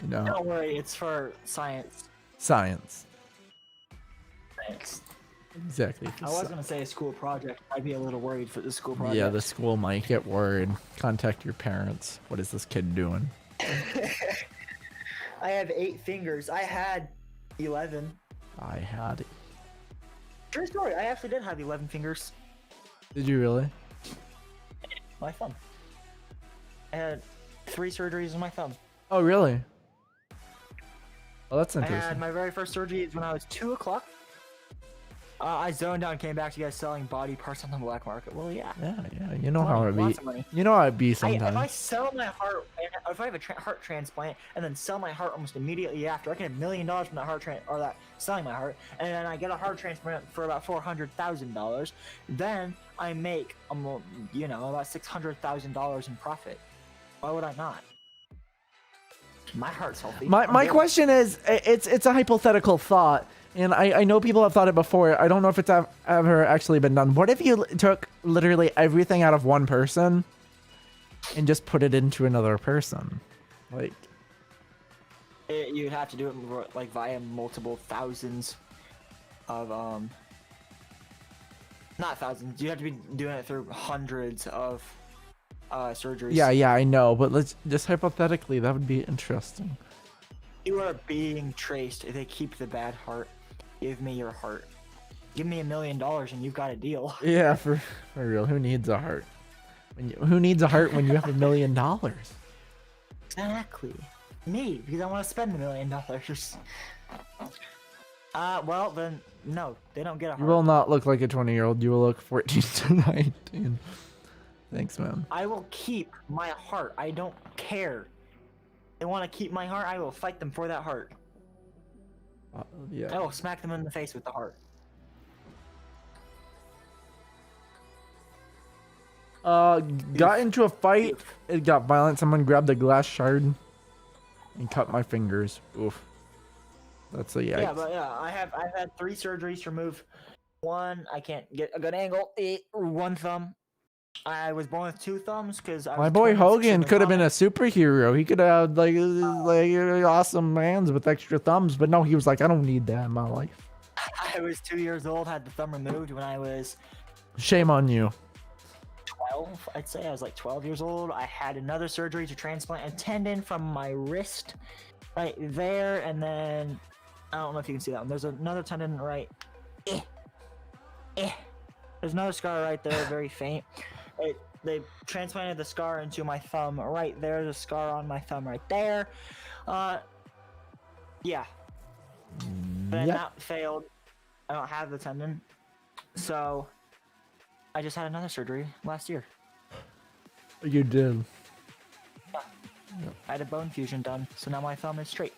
You know. Don't worry, it's for science. Science. Thanks. Exactly. I was gonna say a school project. I'd be a little worried for the school project. Yeah, the school might get worried. Contact your parents. What is this kid doing? I have 8 fingers. I had 11. I had it. True story. I actually did have 11 fingers. Did you really? My thumb. I had 3 surgeries in my thumb. Oh, really? Oh, that's I interesting. had my very first surgery when I was 2 o'clock. I zoned out and came back to you guys selling body parts on the black market. Well, yeah. Yeah. You know how it Lots be. of money. You know how it be sometimes. If I sell my heart, if I have a heart transplant and then sell my heart almost immediately after, I can have $1 million from that selling my heart, and then I get a heart transplant for about $400,000. Then I make about $600,000 in profit. Why would I not? My heart's healthy. My question is, it's a hypothetical thought. And I know people have thought it before. I don't know if it's ever actually been done. What if you took literally everything out of one person and just put it into another person? Like, you'd have to do it like via multiple thousands of not thousands. You have to be doing it through hundreds of surgeries. Yeah, I know, but let's just hypothetically, that would be interesting. You are being traced. They keep the bad heart. Give me your heart. Give me $1 million and you've got a deal. Yeah, for real. Who needs a heart? Who needs a heart when you have $1 million? Exactly. Me, because I want to spend $1 million. Well then, no, they don't get a heart. You will not look like a 20-year-old. You will look 14 to 19. Thanks, man. I will keep my heart. I don't care. They want to keep my heart. I will fight them for that heart. Yeah. I will smack them in the face with the heart. Got into a fight. It got violent. Someone grabbed a glass shard and cut my fingers. Oof. That's a yikes. Yeah, but yeah, I've had 3 surgeries to remove one. I can't get a good angle. One thumb. I was born with 2 thumbs because my boy Hogan could have been a superhero. He could have like awesome hands with extra thumbs, but no, he was like, I don't need that in my life. I was 2 years old, had the thumb removed when I was Shame on you. 12. I'd say I was like 12 years old. I had another surgery to transplant a tendon from my wrist right there, and then I don't know if you can see that one. There's another tendon right. There's another scar right there, very faint. They transplanted the scar into my thumb right there. There's a scar on my thumb right there. Yeah. Then that failed. I don't have the tendon. So I just had another surgery last year. You did. Yeah. I had a bone fusion done, so now my thumb is straight.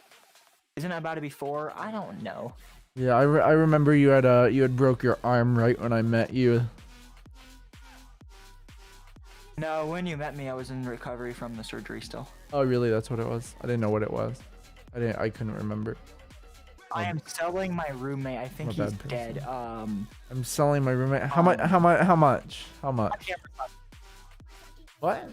Isn't it about to be 4? I don't know. Yeah, I remember you had broke your arm right when I met you. No, when you met me, I was in recovery from the surgery still. Oh, really? That's what it was. I didn't know what it was. I couldn't remember. I am selling my roommate. I think he's dead. I'm selling my roommate. How much? What?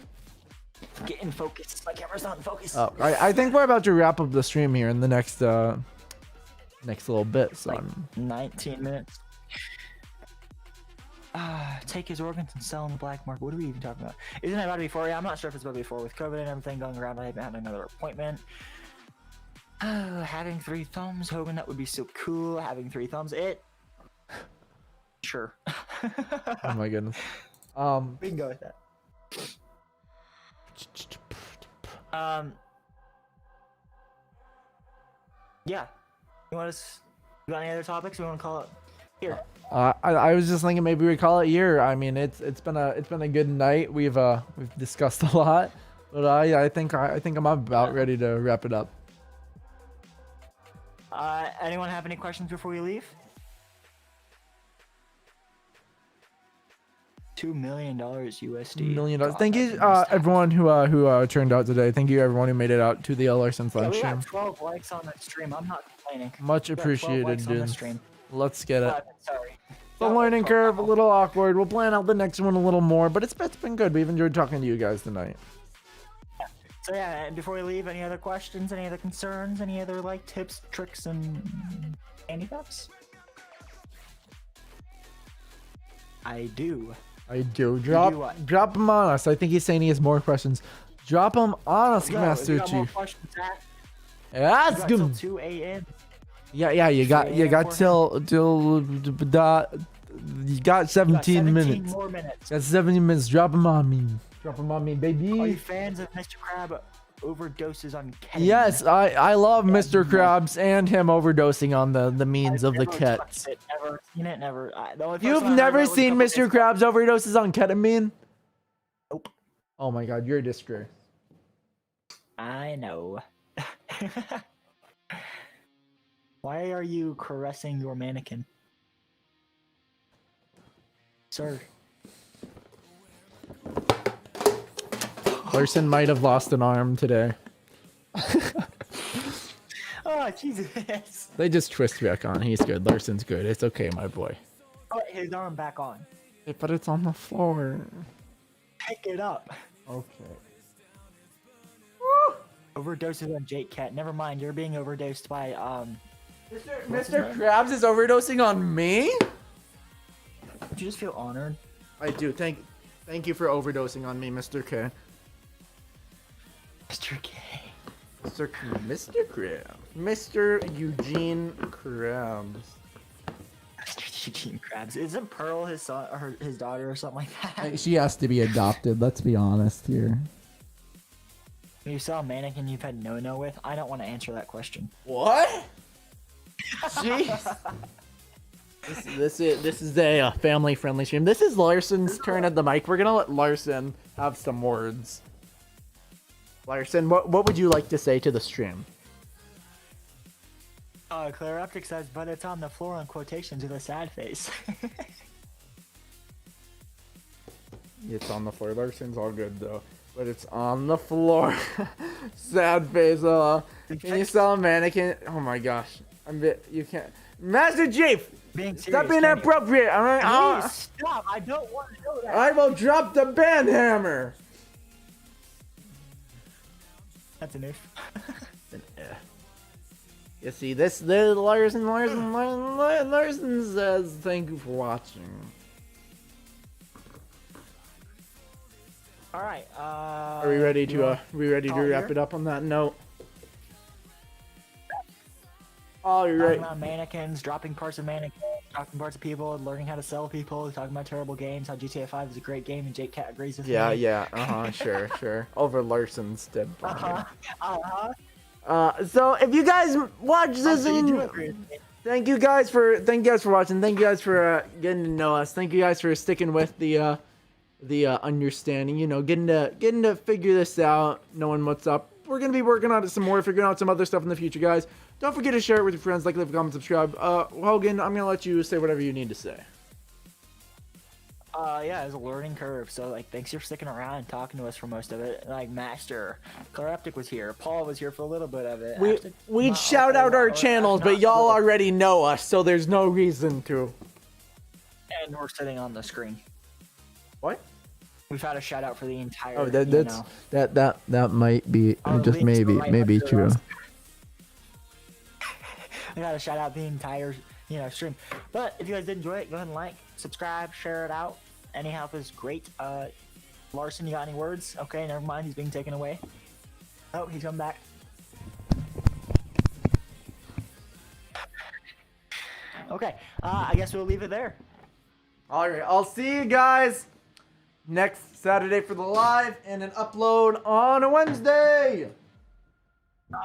Get in focus. My camera's not in focus. Oh, I think we're about to wrap up the stream here in the next little bit. So like 19 minutes. Take his organs and sell in the black market. What are we even talking about? Isn't it about to be 4? Yeah, I'm not sure if it's about to be 4 with COVID and everything going around. I haven't had another appointment. Having 3 thumbs, Hogan, that would be so cool. Having 3 thumbs, sure. Oh my goodness. We can go with that. Yeah. You got any other topics we want to call it here? I was just thinking maybe we call it a year. I mean, it's been a good night. We've discussed a lot, but I think I'm about ready to wrap it up. Anyone have any questions before we leave? $2 million USD. $1 million. Thank you, everyone who turned out today. Thank you, everyone who made it out to the Larsons live stream. We got 12 likes on that stream. I'm not complaining. Much appreciated, dude. Let's get it. Sorry. The learning curve, a little awkward. We'll plan out the next one a little more, but it's been good. We've enjoyed talking to you guys tonight. Yeah. So yeah, before we leave, any other questions, any other concerns, any other like tips, tricks, and any thoughts? I do. Drop them on us. I think he's saying he has more questions. Drop them on us, Master Chief. Ask him. 2 a.m. Yeah. You got till you got 17 minutes. More minutes. That's 17 minutes. Drop them on me, baby. Are you fans of Mr. Crab overdoses on ketamine? Yes, I love Mr. Krabs and him overdosing on the means of the kets. Never seen it. Never. You've never seen Mr. Krabs overdoses on ketamine? Nope. Oh my god, you're a disgrace. I know. Why are you caressing your mannequin? Sir. Larson might have lost an arm today. Oh, Jesus. They just twist back on. He's good. Larson's good. It's okay, my boy. Put his arm back on. But it's on the floor. Pick it up. Okay. Overdoses on jakeket. Never mind, you're being overdosed by Mr. Krabs is overdosing on me? Did you just feel honored? I do. Thank you for overdosing on me, Mr. K. Mr. K. Mr. Krabs. Mr. Eugene Krabs. Mr. Eugene Krabs. Isn't Pearl his son or his daughter or something like that? She has to be adopted. Let's be honest here. You saw a mannequin you've had no with? I don't want to answer that question. What? Jeez. This is a family-friendly stream. This is Larson's turn at the mic. We're gonna let Larson have some words. Larson, what would you like to say to the stream? Claroptic says, but it's on the floor on quotations with a sad face. It's on the floor. Larson's all good though, but it's on the floor. Sad face. Can you sell a mannequin? Oh my gosh, you can't. Master Chief, being serious, stop being inappropriate. Please stop. I don't want to know that. I will drop the band hammer. That's an if. You see, the Larson says, thank you for watching. All right. Are we ready to wrap it up on that note? All right. Talking about mannequins, dropping parts of mannequins, dropping parts of people, learning how to sell people, talking about terrible games, how GTA 5 is a great game, and Jake Cat agrees with me. Yeah, sure. Over Larson's dead body. So if you guys watch this, thank you guys for watching. Thank you guys for getting to know us. Thank you guys for sticking with the understanding. You know, getting to figure this out, knowing what's up. We're gonna be working on it some more, figuring out some other stuff in the future, guys. Don't forget to share it with your friends, like, leave a comment, subscribe. Hogan, I'm gonna let you say whatever you need to say. Yeah, it's a learning curve. So, like, thanks for sticking around and talking to us for most of it. Like, Master, Claroptic was here. Paul was here for a little bit of it. We'd shout out our channels, but y'all already know us, so there's no reason to. And we're sitting on the screen. What? We've had a shout out for the entire. Oh, that might be just maybe true. We got to shout out the entire, stream. But if you guys did enjoy it, go ahead and like, subscribe, share it out. Any help is great. Larson, you got any words? Okay, never mind. He's being taken away. Oh, he's come back. Okay, I guess we'll leave it there. All right, I'll see you guys next Saturday for the live and an upload on a Wednesday.